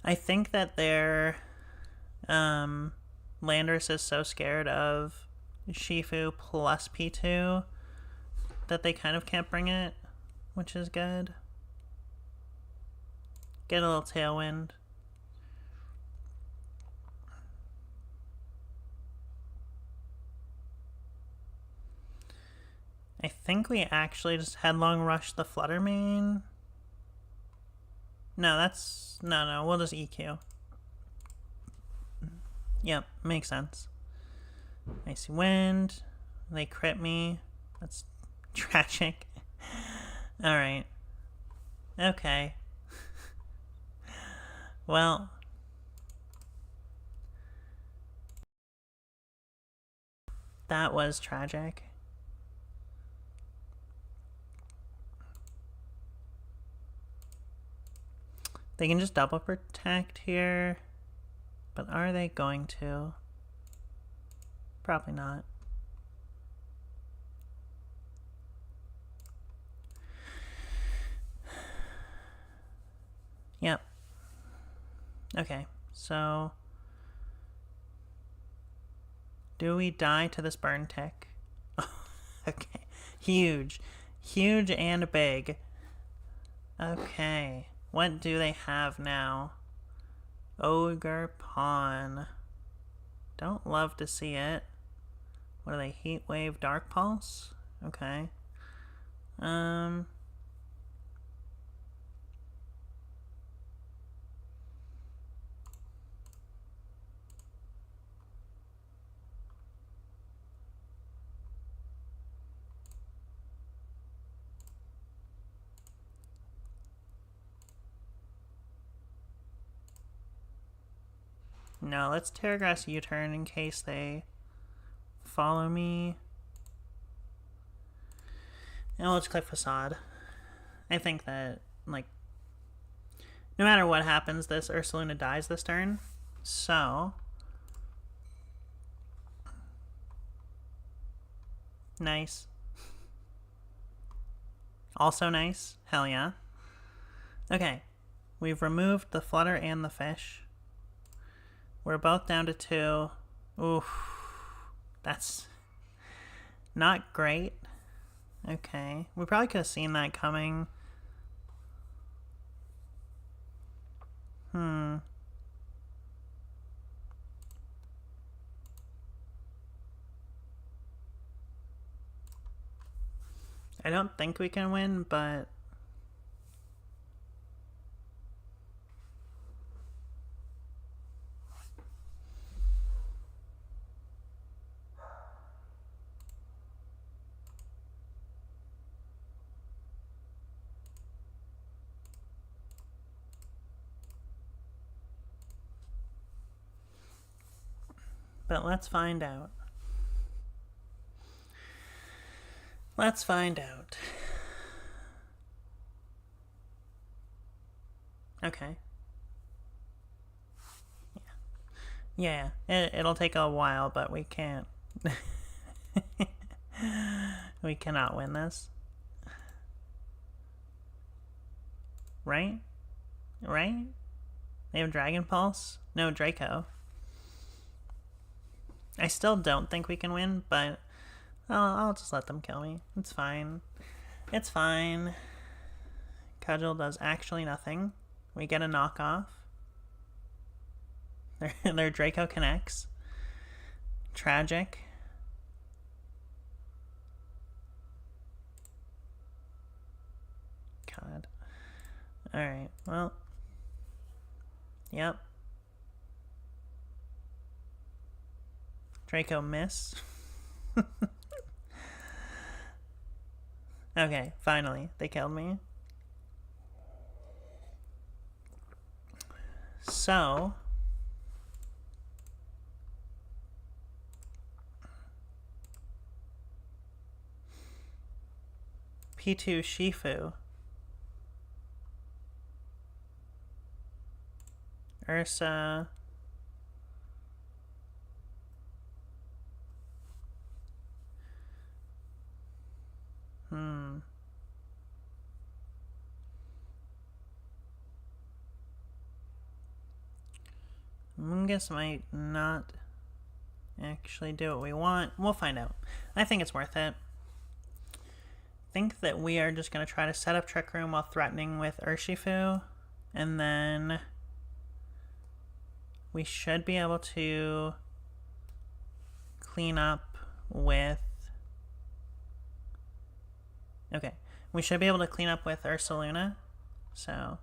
I think that their Landorus is so scared of Shifu plus P2 that they kind of can't bring it, which is good. Get a little Tailwind. I think we actually just headlong rush the Fluttermane. No, no, we'll just EQ. Yep, makes sense. Icy Wind. They crit me. That's tragic. Alright. Okay. Well. That was tragic. They can just double protect here, but are they going to? Probably not. Yep. Okay, so do we die to this burn tick? Okay, huge. Huge and big. Okay. What do they have now? Ogre Pawn. Don't love to see it. What are they? Heat Wave, Dark Pulse? Okay. No, let's Terragrass U-turn in case they follow me. And we'll just click Facade. I think that, like, no matter what happens, this Ursaluna dies this turn. So, nice. Also nice. Hell yeah. Okay. We've removed the Flutter and the Fish. We're both down to 2. Oof. That's not great. Okay. We probably could have seen that coming. I don't think we can win, but let's find out. Let's find out. Okay. Yeah. It'll take a while, but we can't. We cannot win this. Right? Right? They have Dragon Pulse? No, Draco. I still don't think we can win, but I'll just let them kill me. It's fine. It's fine. Cudgel does actually nothing. We get a knockoff. Their Draco connects. Tragic. God. Alright, well. Yep. Draco miss. Okay, finally. They killed me. So, P2 Shifu. Ursa. Mungus might not actually do what we want. We'll find out. I think it's worth it. I think that we are just going to try to set up Trick Room while threatening with Urshifu. And then we should be able to clean up with... Okay. We should be able to clean up with Ursaluna. So,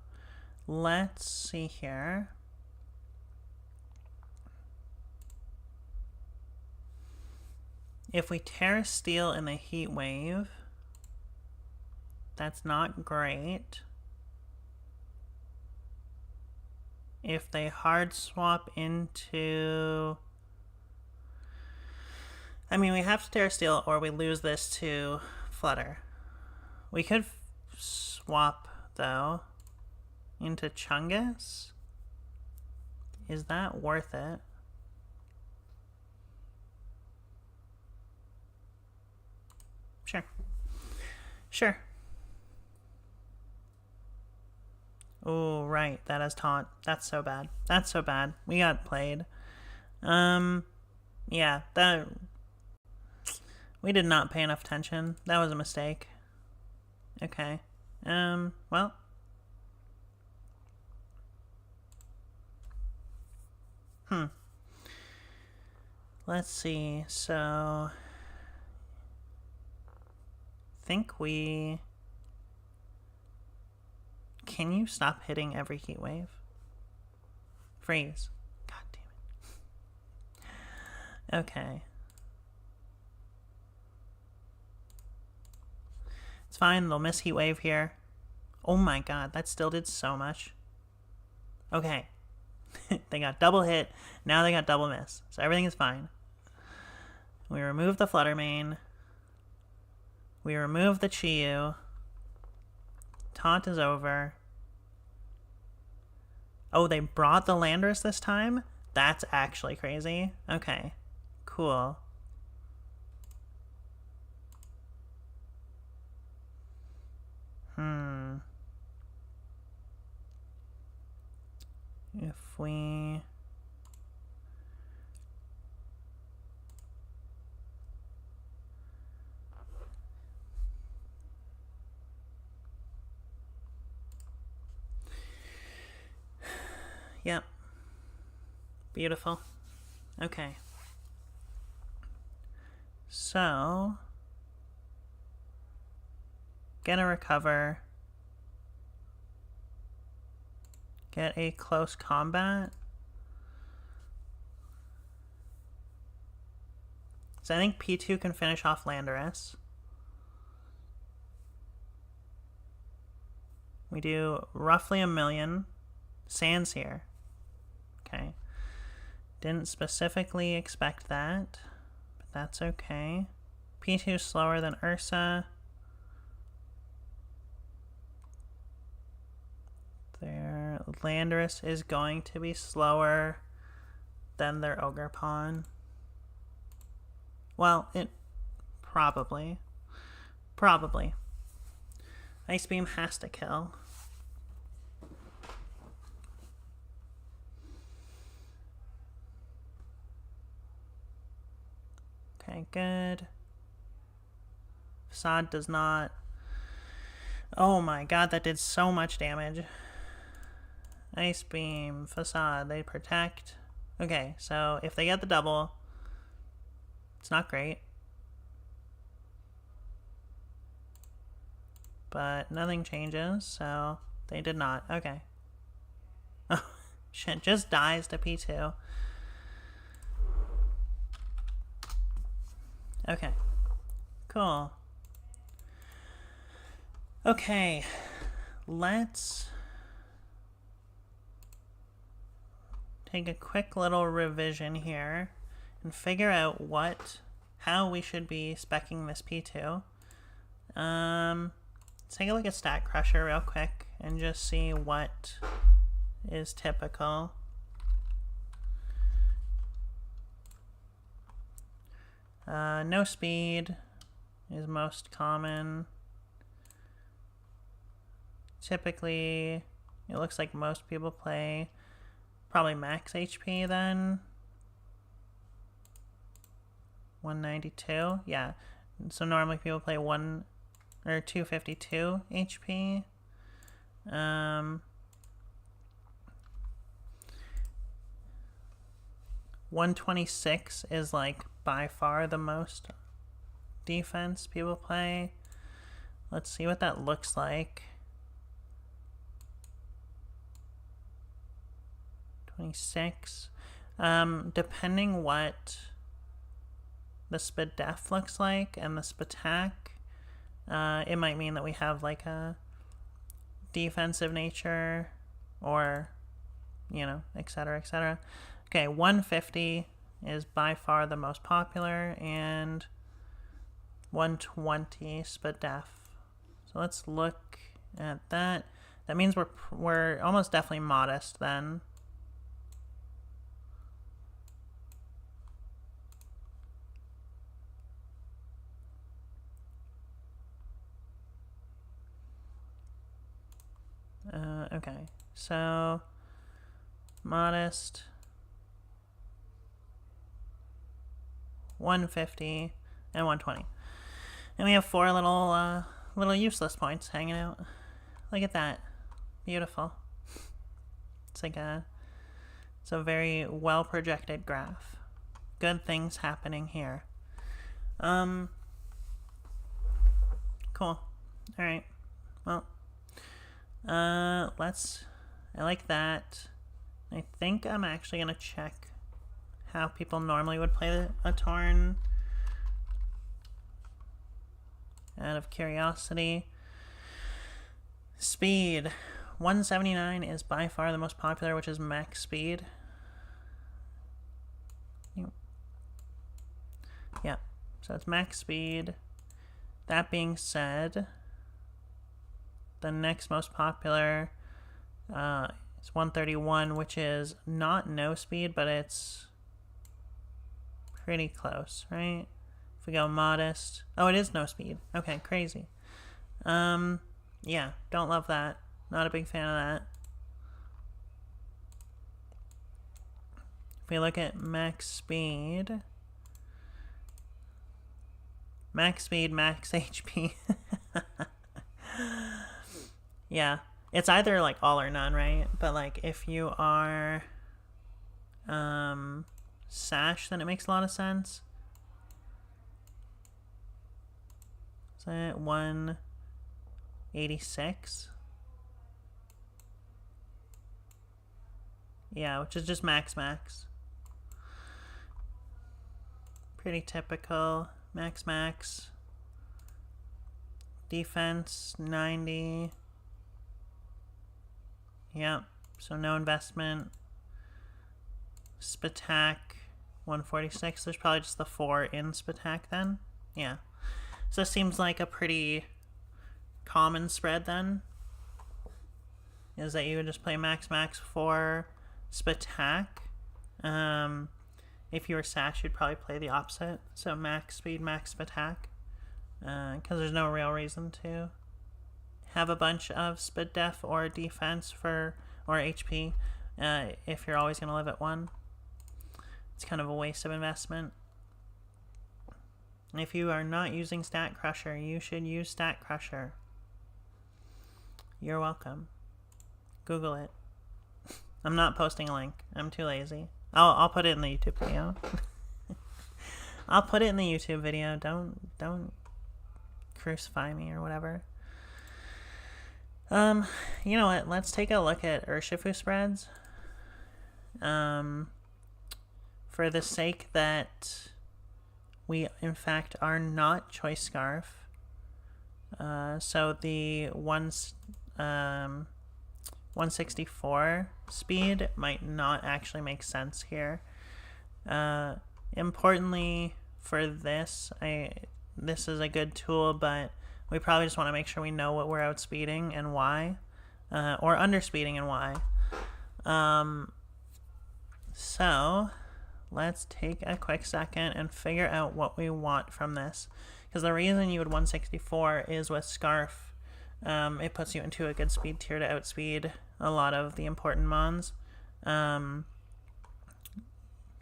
let's see here. If we Terra Steel in the Heat Wave, that's not great. If they hard swap into... I mean, we have to Terra Steel or we lose this to Flutter. We could swap, though, into Chungus. Is that worth it? Sure. Sure. Oh, right. That has taunt. That's so bad. That's so bad. We got played. Yeah, that... We did not pay enough attention. That was a mistake. Okay. Well. Let's see. So... think we... Can you stop hitting every Heat Wave? Freeze. God damn it. Okay. It's fine, they'll miss Heat Wave here. Oh my god, that still did so much. Okay. They got double hit. Now they got double miss. So everything is fine. We remove the Flutter Mane. We remove the Chi-Yu. Taunt is over. Oh, they brought the Landorus this time? That's actually crazy. Okay. Cool. If we... Yep. Beautiful. Okay. So... Get a recover. Get a close combat. So I think P2 can finish off Landorus. We do roughly 1,000,000. Sans here. Okay. Didn't specifically expect that, but that's okay. P2 is slower than Ursa. Their Landorus is going to be slower than their Ogre Pawn. Well, it probably. Probably. Ice Beam has to kill. Okay, good. Facade does not. Oh my god, that did so much damage. Ice Beam, Facade, they protect. Okay, so if they get the double, it's not great. But nothing changes, so they did not. Okay. Oh, shit, just dies to P2. Okay. Cool. Okay. Let's take a quick little revision here and figure out how we should be speccing this P2. Let's take a look at Stat Crusher real quick and just see what is typical. No speed is most common. Typically, it looks like most people play probably max HP then. 192, yeah. So normally people play 252 HP. 126 is like by far the most defense people play. Let's see what that looks like. 26. Depending what the Spadef looks like and the Spatak, it might mean that we have like a defensive nature or, you know, etc., etc. Okay, 150 is by far the most popular, and 120 Spadef. So let's look at that. That means we're almost definitely modest then. Okay, so modest, 150, and 120. And we have 4 little useless points hanging out. Look at that. Beautiful. It's a very well projected graph. Good things happening here. Cool. Alright. Well, I like that. I think I'm actually gonna check how people normally would play a Torn out of curiosity. Speed 179 is by far the most popular, which is max speed. Yeah, so it's max speed. That being said, the next most popular is 131, which is not no speed, but it's pretty close, right? If we go modest, oh, it is no speed. Okay, crazy. Yeah, don't love that. Not a big fan of that. If we look at max speed, max HP. Yeah, it's either like all or none, right? But like if you are Sash, then it makes a lot of sense. Is that 186? Yeah, which is just max. Pretty typical. Max. Defense 90. Yep, so no investment. Spatak 146. There's probably just the 4 in Spatak then. Yeah. So it seems like a pretty common spread then. Is that you would just play max for Spatak. If you were Sash, you'd probably play the opposite. So max speed, max Spatak. Because there's no real reason to have a bunch of speed def or defense or HP if you're always going to live at 1. It's kind of a waste of investment. If you are not using Stat Crusher, you should use Stat Crusher. You're welcome. Google it. I'm not posting a link. I'm too lazy. I'll put it in the YouTube video. I'll put it in the YouTube video. Don't crucify me or whatever. You know what? Let's take a look at Urshifu spreads. For the sake that we, in fact, are not Choice Scarf. So the 164 speed might not actually make sense here. Importantly for this, this is a good tool, but we probably just want to make sure we know what we're outspeeding and why, or underspeeding and why. So let's take a quick second and figure out what we want from this. Because the reason you would 164 is with Scarf, it puts you into a good speed tier to outspeed a lot of the important mons.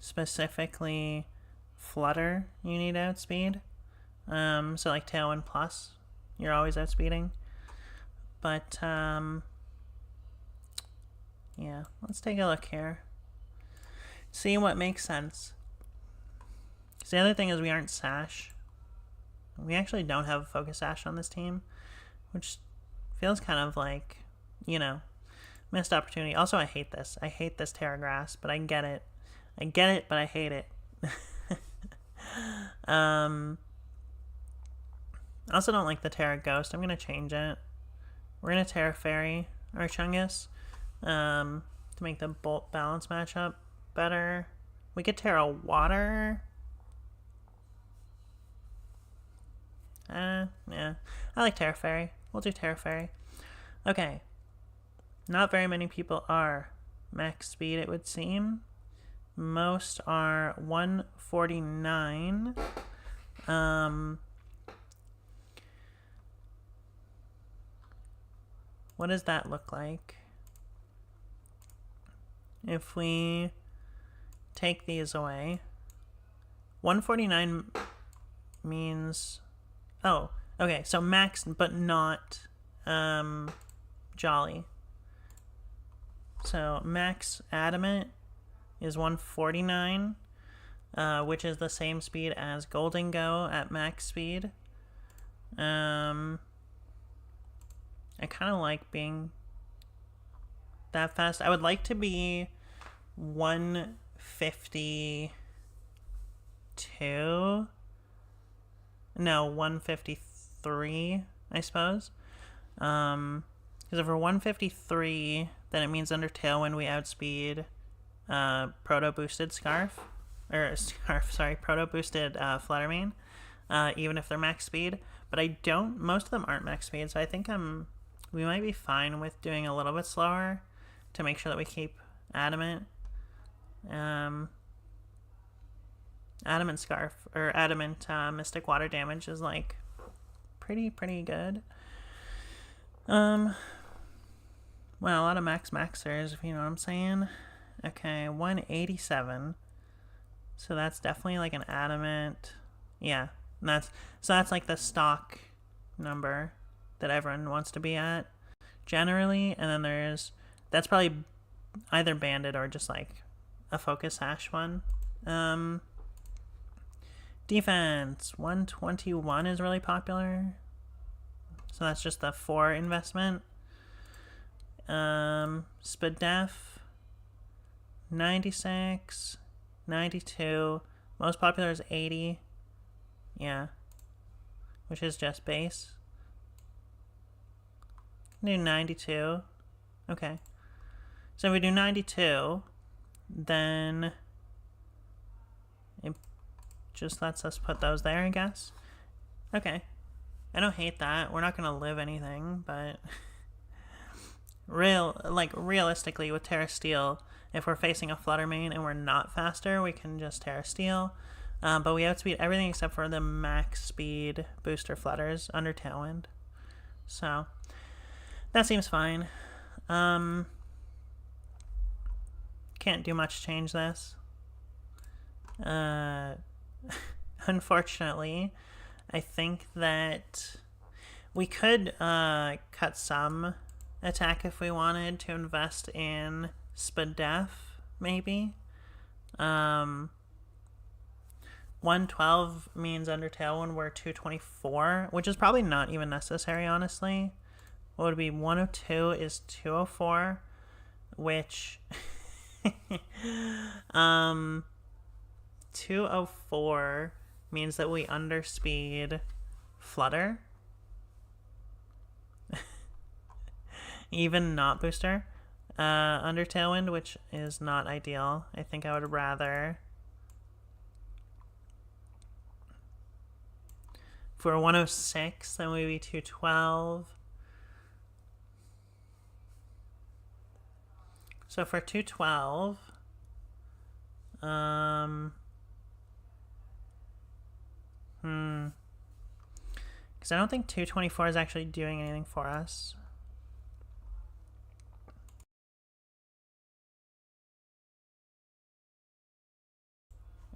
Specifically, Flutter you need to outspeed. So like Tailwind Plus, you're always outspeeding. But, yeah, let's take a look here. See what makes sense. So the other thing is we aren't Sash. We actually don't have a Focus Sash on this team, which feels kind of like, you know, missed opportunity. Also, I hate this. I hate this Terra Grass, but I get it. I get it, but I hate it. I also don't like the Terra Ghost. I'm going to change it. We're going to Terra Fairy our Chungus to make the Bolt balance matchup better. We could Terra Water. Yeah. I like Terra Fairy. We'll do Terra Fairy. Okay. Not very many people are max speed, it would seem. Most are 149. What does that look like? If we take these away, 149 means, oh, okay, so max but not Jolly. So max Adamant is 149, which is the same speed as Golden Go at max speed. I kind of like being that fast. I would like to be 152. No, 153, I suppose. Because Because if we're 153, then it means under Tailwind we outspeed Proto Boosted Scarf. Or Scarf, sorry, Proto Boosted Fluttermane. Even if they're max speed. But I don't, most of them aren't max speed, so I think we might be fine with doing a little bit slower to make sure that we keep Adamant. Adamant Scarf, or Adamant Mystic Water damage is like pretty good. Well, a lot of maxers, if you know what I'm saying. Okay, 187. So that's definitely like an Adamant. Yeah, that's like the stock number that everyone wants to be at generally, and then that's probably either banded or just like a focus hash one. Defense 121 is really popular, so that's just the 4 investment. Spadef 96, 92, most popular is 80. Yeah, which is just base. Do 92. Okay, so if we do 92, then it just lets us put those there, I guess. Okay, I don't hate that. We're not gonna live anything, but realistically with Terra Steel, if we're facing a Fluttermane and we're not faster, we can just Terra Steel. But we outspeed everything except for the max speed booster Flutters under Tailwind. So that seems fine. Can't do much to change this. Unfortunately, I think that we could cut some attack if we wanted to invest in Spadef, maybe. 112 means under Tailwind we're 224, which is probably not even necessary, honestly. What would be 102 is 204, which 204 means that we underspeed Flutter. Even not booster. Under Tailwind, which is not ideal. I think I would rather... If we're 106, then we'd be 212. So for 212, because I don't think 224 is actually doing anything for us.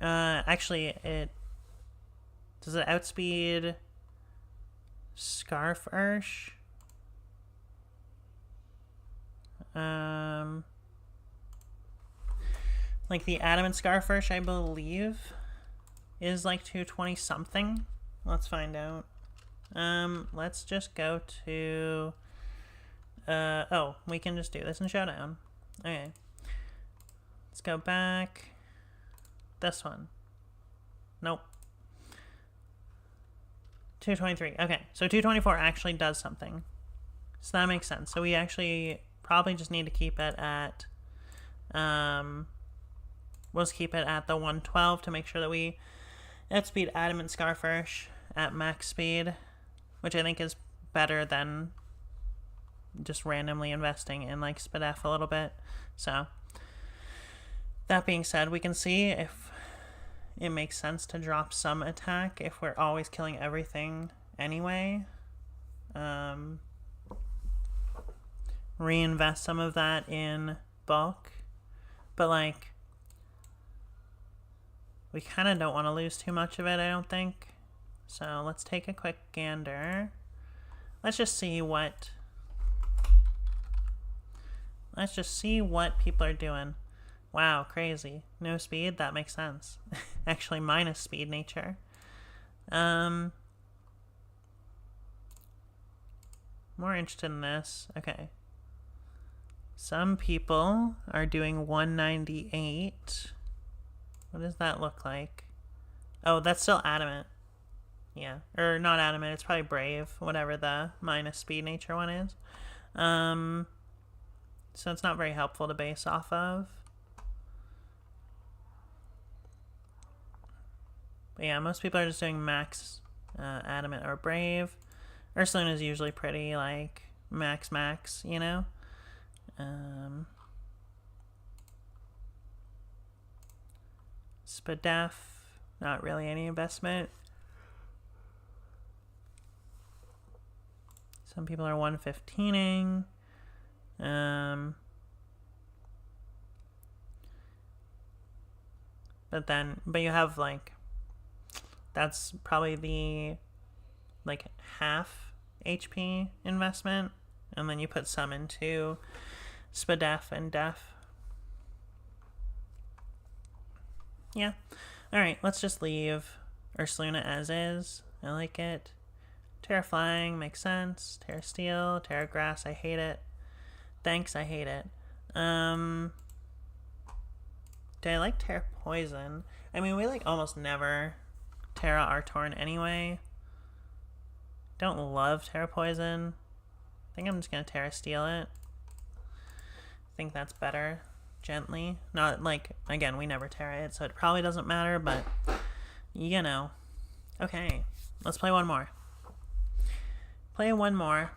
Actually, does it outspeed Scarf Ursh? Like the Adamant Scarf Ursh, I believe, is like 220 something. Let's find out. Let's just go to... oh, we can just do this in Showdown. Okay. Let's go back. This one. Nope. 223. Okay, so 224 actually does something. So that makes sense. So we actually probably just need to keep it at... we'll just keep it at the 112 to make sure that we outspeed Adamant Scarf Ursh at max speed, which I think is better than just randomly investing in like Spadef a little bit. So that being said, we can see if it makes sense to drop some attack if we're always killing everything anyway. Reinvest some of that in bulk, but like we kind of don't want to lose too much of it, I don't think. So let's take a quick gander. Let's just see what people are doing. Wow, crazy. No speed? That makes sense. Actually, minus speed nature. More interested in this. Okay. Some people are doing 198. What does that look like? Oh, that's still Adamant. Yeah. Or not Adamant, it's probably Brave, whatever the minus speed nature one is. So it's not very helpful to base off of. But yeah, most people are just doing max adamant or brave. Ursaluna is usually pretty like max, you know? Spadef, not really any investment. Some people are 115ing. But you have like, that's probably the like half HP investment, and then you put some into Spadef and Def. Yeah. Alright, let's just leave Ursaluna as is. I like it. Terra Flying makes sense. Terra Steel, Terra Grass, I hate it. Thanks, I hate it. Do I like Terra Poison? I mean, we like almost never Terra Artorn anyway. Don't love Terra Poison. I think I'm just gonna Terra Steel it. I think that's better. Gently. Not like, again, we never Terra it, so it probably doesn't matter, but you know. Okay, let's play one more. Play one more.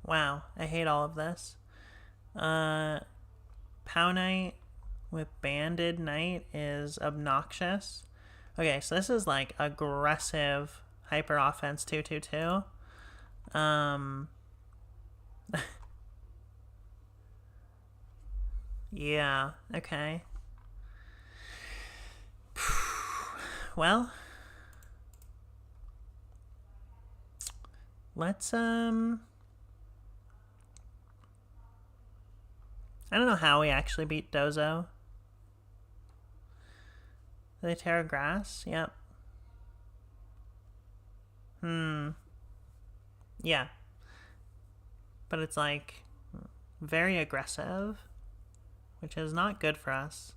Wow, I hate all of this. Pow Knight with Banded Knight is obnoxious. Okay, so this is like aggressive hyper offense 2/2/2. Yeah, okay. Well, let's I don't know how we actually beat Dozo. They Terra Grass? Yep. Yeah. But it's like very aggressive, which is not good for us.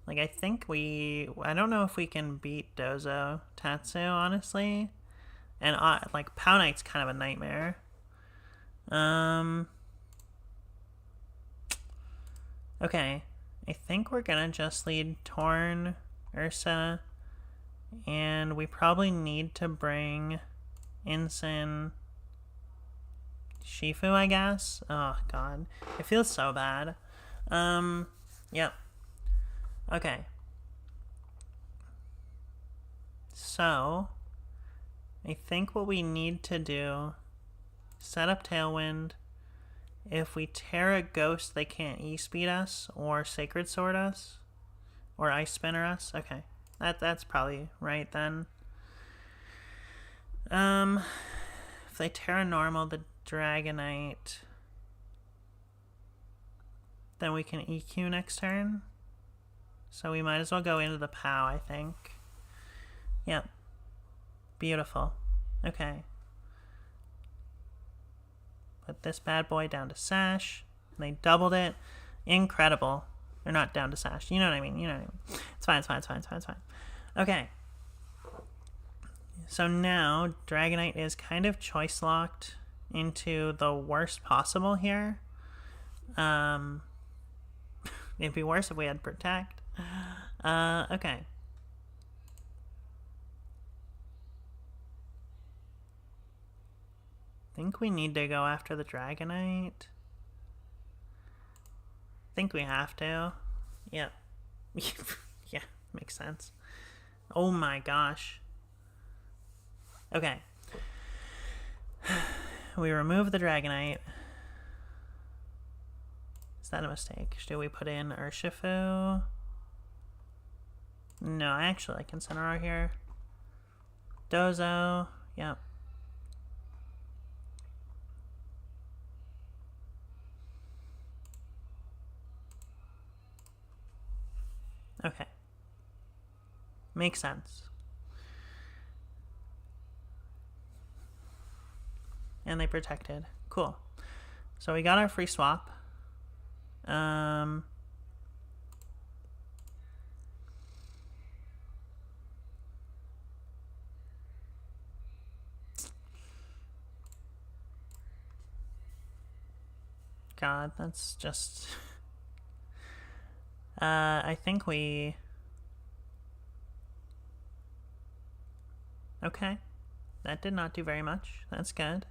Like, I think I don't know if we can beat Dozo Tatsu, honestly. And like Pow Knight's kind of a nightmare. Okay, I think we're gonna just lead Torn, Ursa, and we probably need to bring Ensign, Shifu, I guess. Oh god, it feels so bad. Yep. Okay. So, I think what we need to do, set up Tailwind. If we Terra Ghost, they can't E-Speed us or Sacred Sword us or Ice Spinner us. Okay, that's probably right then. If they Terra Normal the Dragonite, then we can EQ next turn. So we might as well go into the POW, I think. Yep. Beautiful. Okay. Put this bad boy down to Sash. And they doubled it. Incredible. They're not down to Sash. You know what I mean. You know what I mean. It's fine, it's fine, it's fine, it's fine, it's fine. Okay. So now, Dragonite is kind of choice locked into the worst possible here. It'd be worse if we had Protect. Okay. Think we need to go after the Dragonite. Think we have to. Yep. Yeah, makes sense. Oh my gosh. Okay. We remove the Dragonite. Is that a mistake? Should we put in Urshifu? No, actually I can Incineroar here. Dozo. Yep. Okay. Makes sense. And they protected. Cool. So we got our free swap. God, that's just... I think we... Okay. That did not do very much. That's good.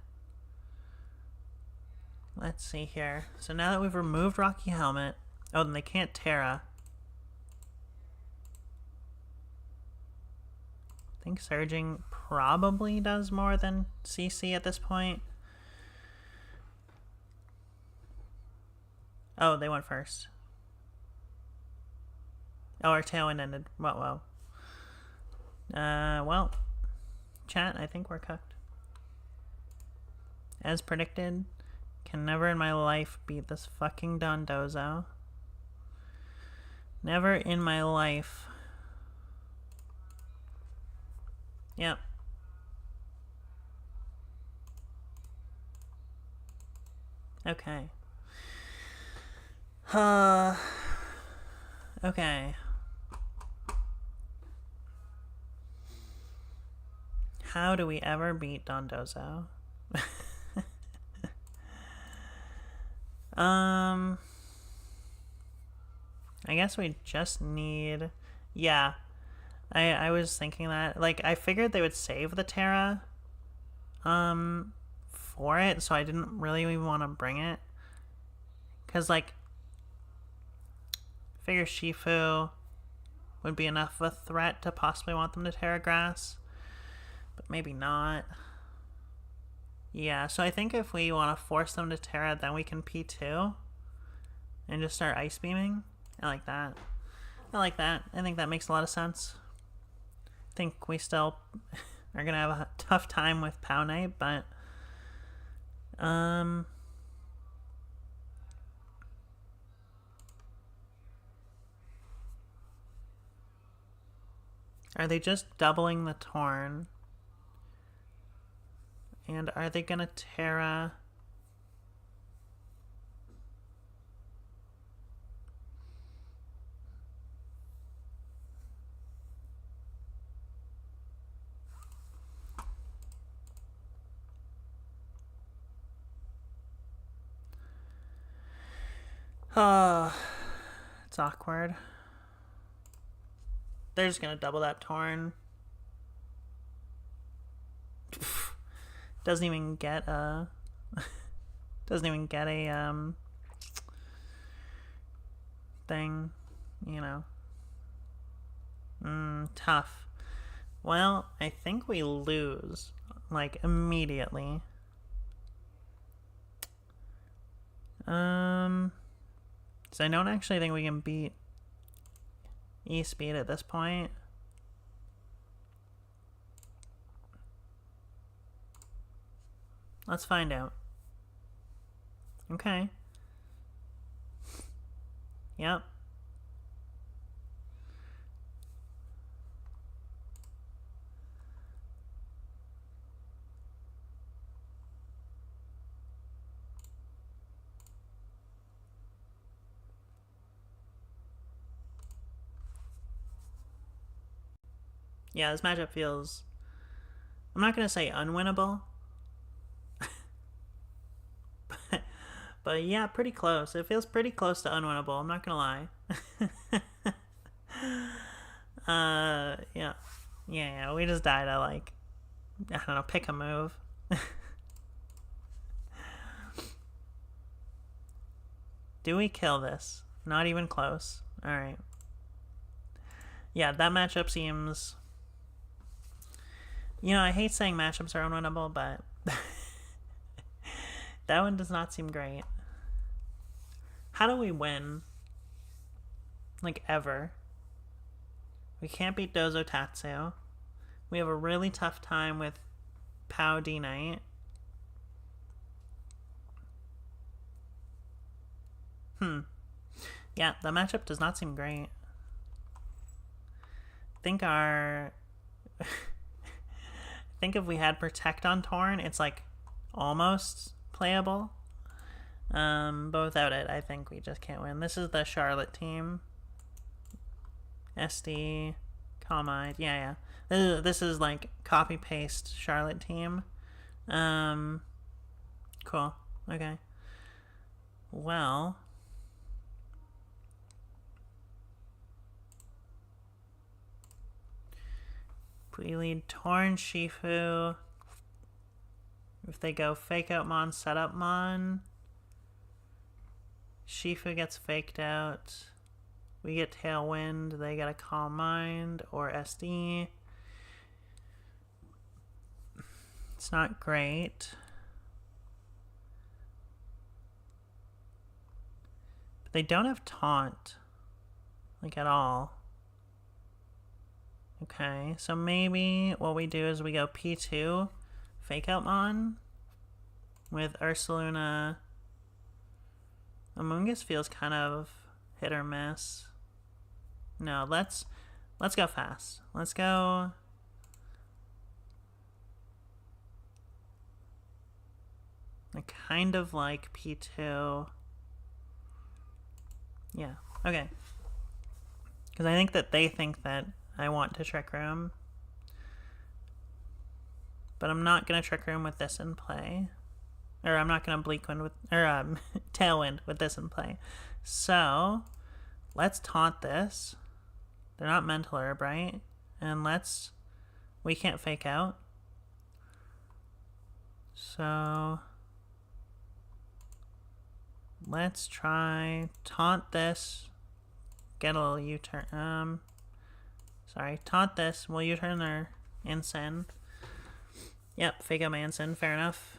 Let's see here. So now that we've removed Rocky Helmet... Oh, then they can't Terra. I think Surging probably does more than CC at this point. Oh, they went first. Oh, our Tailwind ended. Whoa. Well, chat, I think we're cooked. As predicted, can never in my life beat this fucking Dondozo. Never in my life. Yep. Okay. Okay. How do we ever beat Dondozo? I guess we just need... Yeah. I was thinking that. Like, I figured they would save the Terra for it, so I didn't really even want to bring it. Because, like, I figure Shifu would be enough of a threat to possibly want them to Terra Grass. But maybe not. Yeah, so I think if we want to force them to Terra, then we can P2 and just start Ice Beaming. I like that. I think that makes a lot of sense. I think we still are going to have a tough time with Pow Knight, but... Are they just doubling the Torn? And are they gonna Terra? It's awkward. They're just gonna double that Torn. Doesn't even get a thing, you know. Tough. Well, I think we lose, like, immediately. So I don't actually think we can beat E-Speed at this point. Let's find out. Okay. Yep. Yeah, this matchup feels... I'm not going to say unwinnable. But yeah, pretty close. It feels pretty close to unwinnable, I'm not going to lie. Yeah, we just died at, like, I don't know, pick a move. Do we kill this? Not even close. Alright. Yeah, that matchup seems... You know, I hate saying matchups are unwinnable, but... that one does not seem great. How do we win? Like, ever? We can't beat Dozo Tatsu. We have a really tough time with Pow D Knight. Yeah, the matchup does not seem great. I think our... I think if we had Protect on Torn, it's, like, almost playable. But without it, I think we just can't win. This is the Charlotte team. SD, Calmite, yeah. This is like copy-paste Charlotte team. Cool, okay. Well, we lead Torn, Shifu. If they go Fake Out Mon, Set Up Mon, Shifu gets faked out. We get Tailwind, they get a Calm Mind or SD. It's not great. But they don't have Taunt, like at all. Okay, so maybe what we do is we go P2, Fake Out Mon, with Ursaluna. Amoonguss feels kind of hit or miss. No, let's go fast. Let's go. I kind of like P2. Yeah, okay. Because I think that they think that I want to Trick Room. But I'm not going to Trick Room with this in play. Or I'm not going to Bleak Wind with... Or Tailwind with this in play. So, let's taunt this. They're not Mental Herb, right? And let's... We can't Fake Out. So... Let's try taunt this. Get a little U-turn. Sorry, taunt this. We'll U-turn their Incin. Yep, Fake Out my Incin. Fair enough.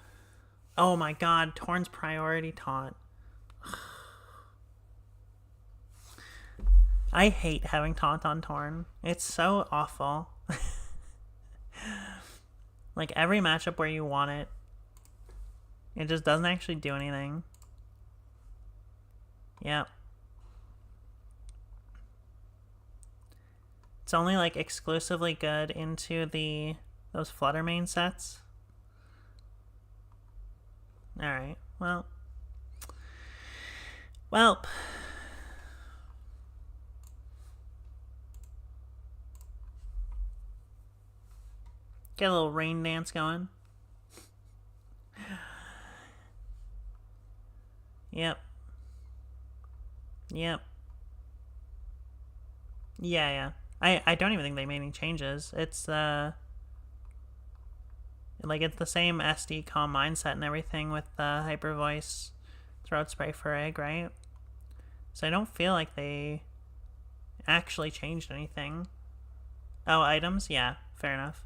Oh my god, Torn's priority taunt. I hate having taunt on Torn. It's so awful. Like every matchup where you want it, it just doesn't actually do anything. Yep. It's only like exclusively good into those Flutter Mane sets. Alright, well. Welp. Get a little rain dance going. Yep. Yep. Yeah. I don't even think they made any changes. It's like it's the same SD Calm Mindset and everything with the Hyper Voice Throat Spray for Egg, right? So I don't feel like they actually changed anything. Oh, items? Yeah, fair enough.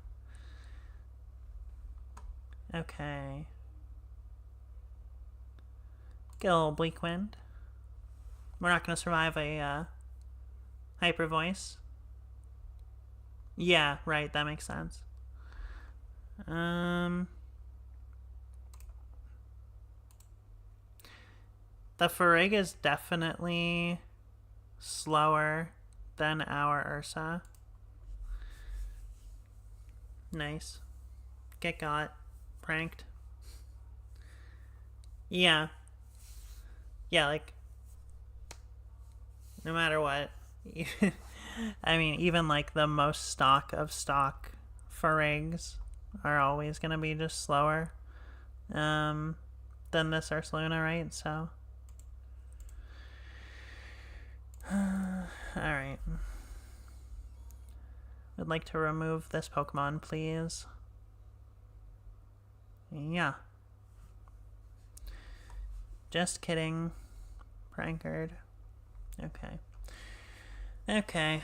Okay. Get a little Bleak Wind. We're not going to survive a Hyper Voice. Yeah, right, that makes sense. The Farrig is definitely slower than our Ursa. Nice. Get got. Pranked. Yeah. Yeah, like, no matter what. I mean, even like the most stock of stock Farrigs are always going to be just slower than this Ursaluna, right? So, alright. Would like to remove this Pokemon, please. Yeah. Just kidding. Prankard. Okay. Okay.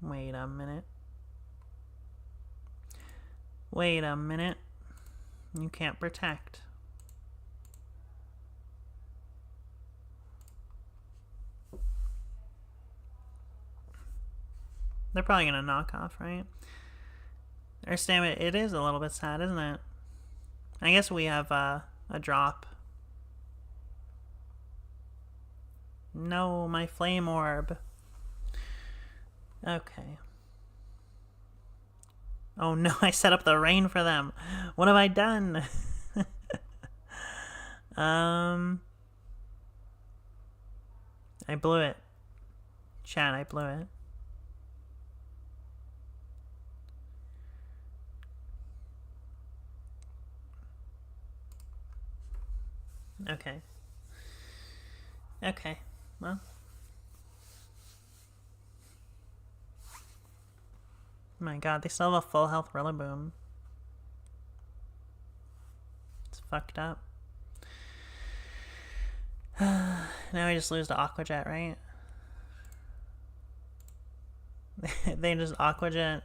Wait a minute. Wait a minute. You can't protect. They're probably gonna knock off, right? Or stamina. It is a little bit sad, isn't it? I guess we have a drop. No, my Flame Orb. Okay. Oh no, I set up the rain for them. What have I done? I blew it. Chat, I blew it. Okay. Okay. Well. My god, they still have a full health Rillaboom. It's fucked up. Now we just lose to Aqua Jet, right? They just Aqua Jet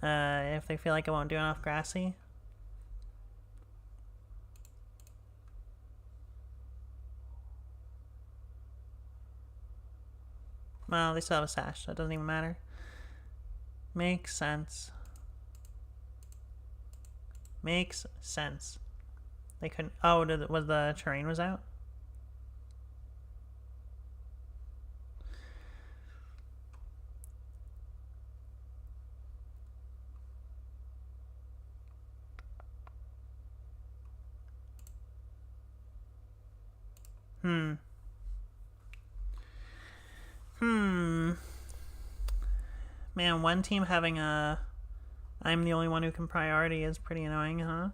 if they feel like it won't do enough Grassy. Well, they still have a Sash, so it doesn't even matter. Makes sense. Makes sense. They couldn't. Oh, was the terrain was out? Man, one team having a I'm the only one who can priority is pretty annoying, huh?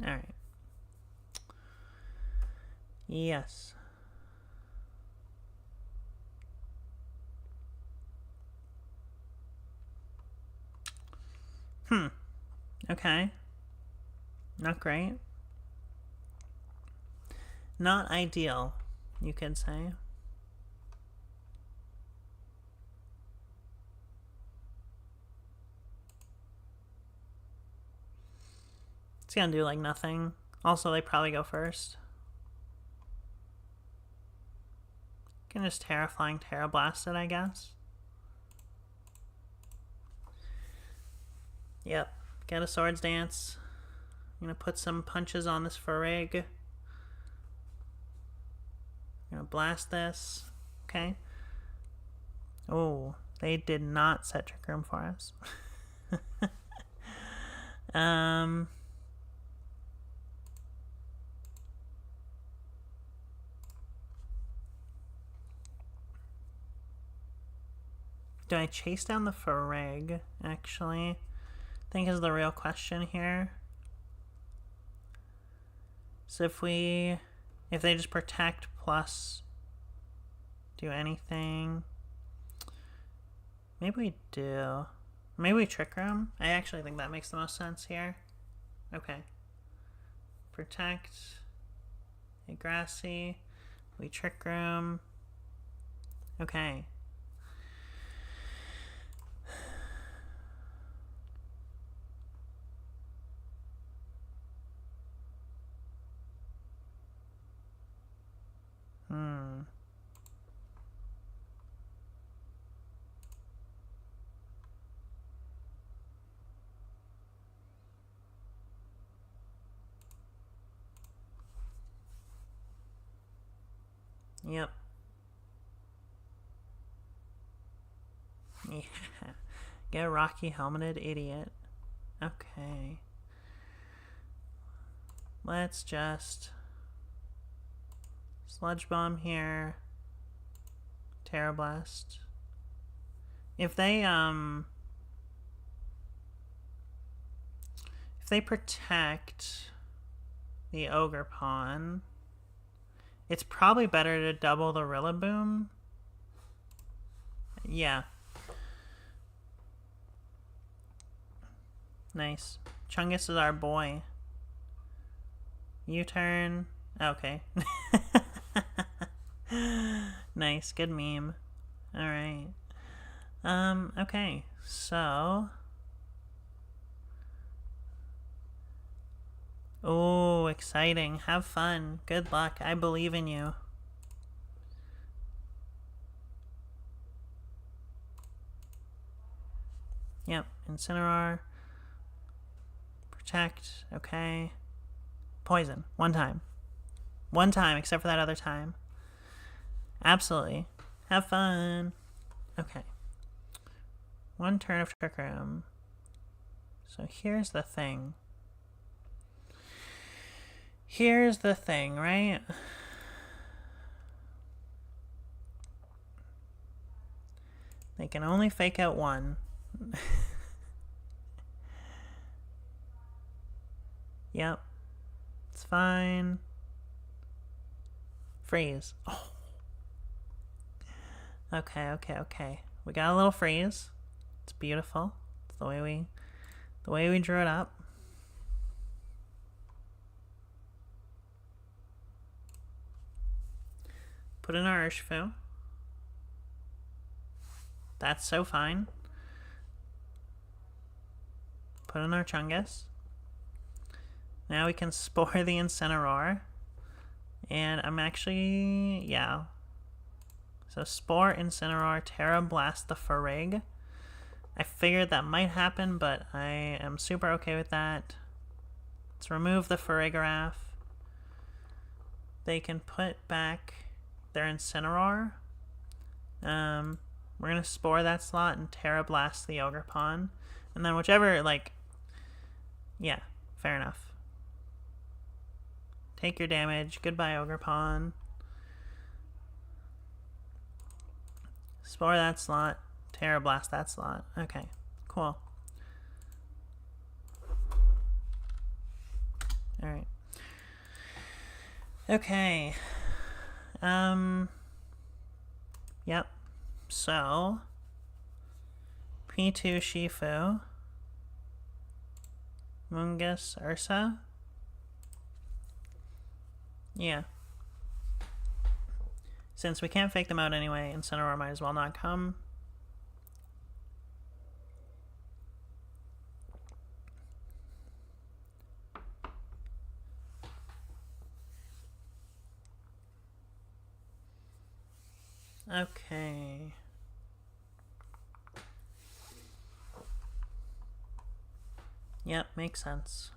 Alright. Yes. Okay. Not great. Not ideal, you could say. It's gonna do like nothing. Also, they probably go first. Can just Terraflying Terra Blast it, I guess. Yep. Get a Swords Dance. I'm gonna put some punches on this Farrig. I'm gonna blast this. Okay. Oh, they did not set Trick Room for us. Do I chase down the Farrig, actually? I think is the real question here. So if they just protect plus do anything, maybe we do. Maybe we Trick Room. I actually think that makes the most sense here. Okay. Protect. A Grassy. We Trick Room. Okay. Yep. Yeah. Get Rocky Helmeted Idiot. Okay. Let's just Sludge Bomb here. Terra Blast. If they protect the Ogre Pawn, it's probably better to double the Rillaboom. Yeah. Nice. Chungus is our boy. U-turn. Okay. Nice. Good meme. Alright. Okay. So. Oh, exciting. Have fun. Good luck. I believe in you. Yep. Incineroar. Protect. Okay. Poison. One time. One time, except for that other time. Absolutely. Have fun. Okay. One turn of Trick Room. So here's the thing. Here's the thing, right? They can only fake out one. Yep. It's fine. Freeze. Oh. Okay. We got a little freeze. It's beautiful. It's the way we drew it up. Put in our Urshifu. That's so fine. Put in our Chungus. Now we can Spore the Incineroar. And I'm actually, yeah. So Spore, Incineroar, Terra Blast the Farrig. I figured that might happen, but I am super okay with that. Let's remove the Farigiraf. They can put back their Incineroar. We're going to Spore that slot and Terra Blast the Ogerpon. And then whichever, like, yeah, fair enough. Take your damage. Goodbye, Ogerpon. Spore that slot. Terra Blast that slot. Okay, cool. Alright. Okay. Yep. So, P2 Shifu, Mungus, Ursa. Yeah. Since we can't fake them out anyway, Incineroar might as well not come. Okay. Yep, makes sense.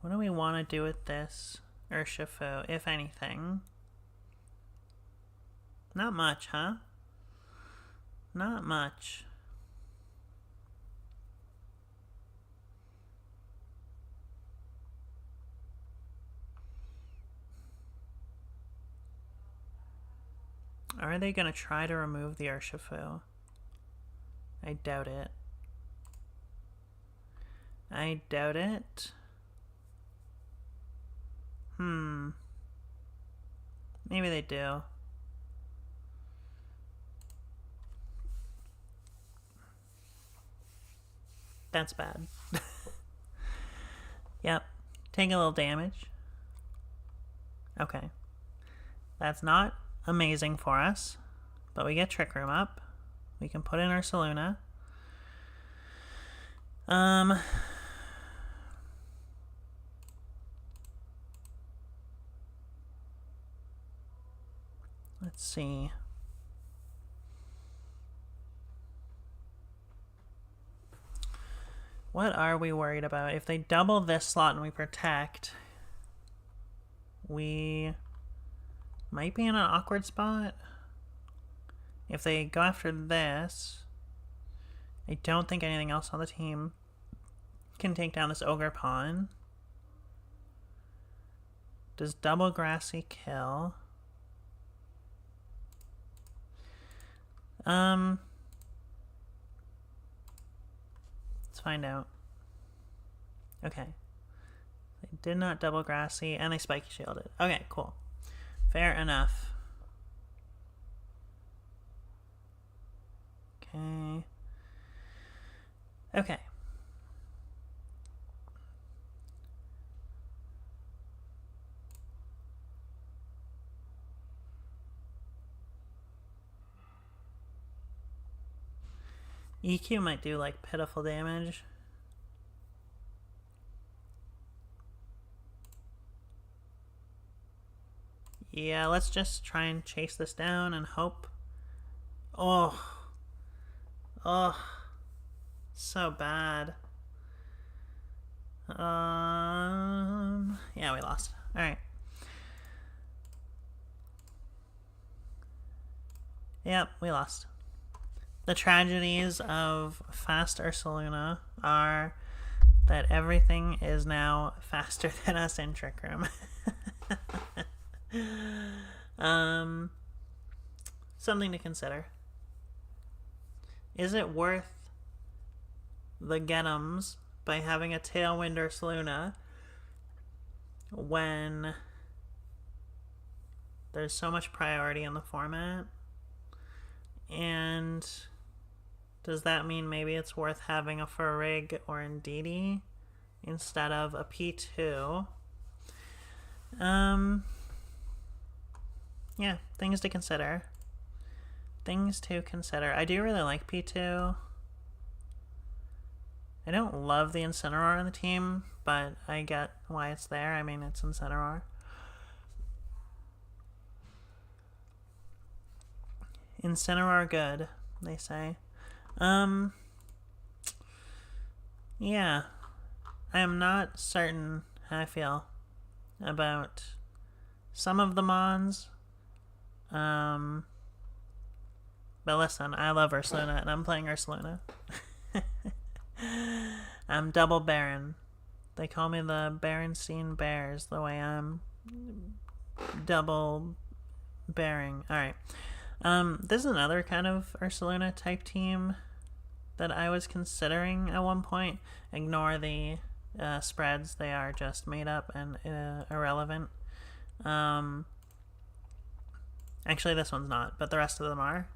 What do we want to do with this Urshifu, if anything? Not much, huh? Not much. Are they going to try to remove the Urshifu? I doubt it. I doubt it. Maybe they do. That's bad. Yep. Take a little damage. Okay. That's not amazing for us, but we get Trick Room up. We can put in our Saluna. Let's see. What are we worried about? If they double this slot and we protect, we might be in an awkward spot. If they go after this, I don't think anything else on the team can take down this Ogerpon. Does double Grassy kill? Let's find out. Okay. They did not double Grassy, and they Spiky Shielded. Okay, cool. Fair enough. Okay. Okay. EQ might do like pitiful damage. Yeah, let's just try and chase this down and hope. Oh. Oh. So bad. Yeah, we lost. Alright. Yep, we lost. The tragedies of fast Ursaluna are that everything is now faster than us in Trick Room. Something to consider. Is it worth the get'ems by having a Tailwind Ursaluna when there's so much priority in the format? And does that mean maybe it's worth having a Furrig or Indeedee instead of a P2? Yeah, things to consider. Things to consider. I do really like P2. I don't love the Incineroar on the team, but I get why it's there. I mean, it's Incineroar. Incineroar good, they say. Yeah. I am not certain how I feel about some of the Mons. But listen, I love Ursaluna, and I'm playing Ursaluna. I'm double Baron. They call me the Berenstein Bears, the way I'm double bearing. Alright. This is another kind of Ursaluna type team that I was considering at one point. Ignore the spreads. They are just made up and irrelevant. Actually, this one's not, but the rest of them are.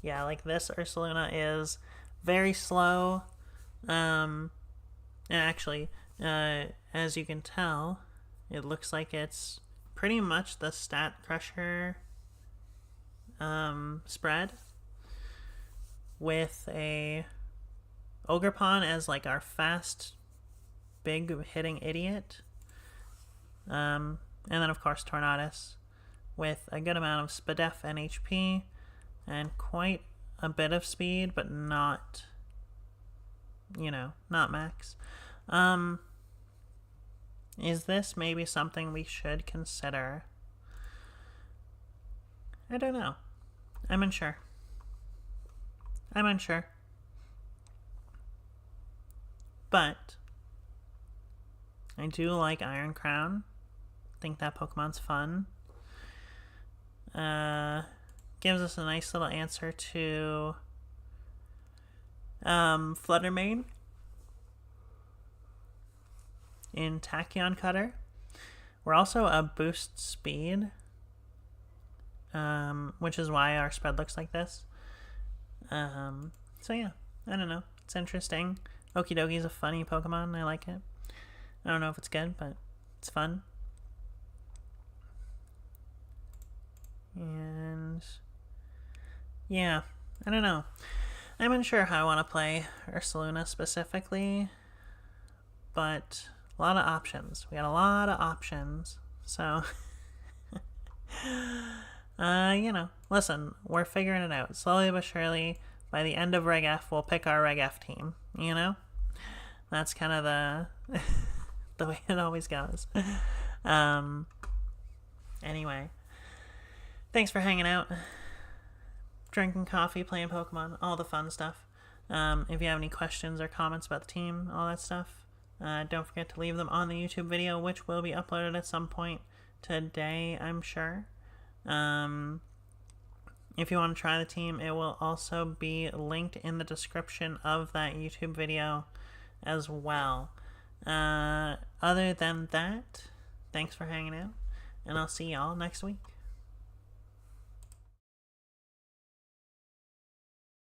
Yeah, like this Ursaluna is very slow. And actually, as you can tell, it looks like it's pretty much the Stat Crusher spread with a Ogerpon as like our fast, big hitting idiot. And then of course Tornadus with a good amount of Spadef and HP and quite a bit of speed, but not, not max. Is this maybe something we should consider? I don't know. I'm unsure. But I do like Iron Crown. Think that Pokemon's fun. Gives us a nice little answer to Fluttermane in Tachyon Cutter. We're also a boost speed, which is why our spread looks like this. So yeah, I don't know. It's interesting. Okidogi is a funny Pokemon. I like it. I don't know if it's good, but it's fun. And yeah, I don't know. I'm unsure how I want to play Ursaluna specifically, but a lot of options. We got a lot of options. So, listen, we're figuring it out. Slowly but surely, by the end of Reg F, we'll pick our Reg F team, That's kind of the way it always goes. Anyway, thanks for hanging out, drinking coffee, playing Pokemon, all the fun stuff. If you have any questions or comments about the team, all that stuff, don't forget to leave them on the YouTube video, which will be uploaded at some point today, I'm sure. If you want to try the team, it will also be linked in the description of that YouTube video as well. Other than that, thanks for hanging out, and I'll see y'all next week.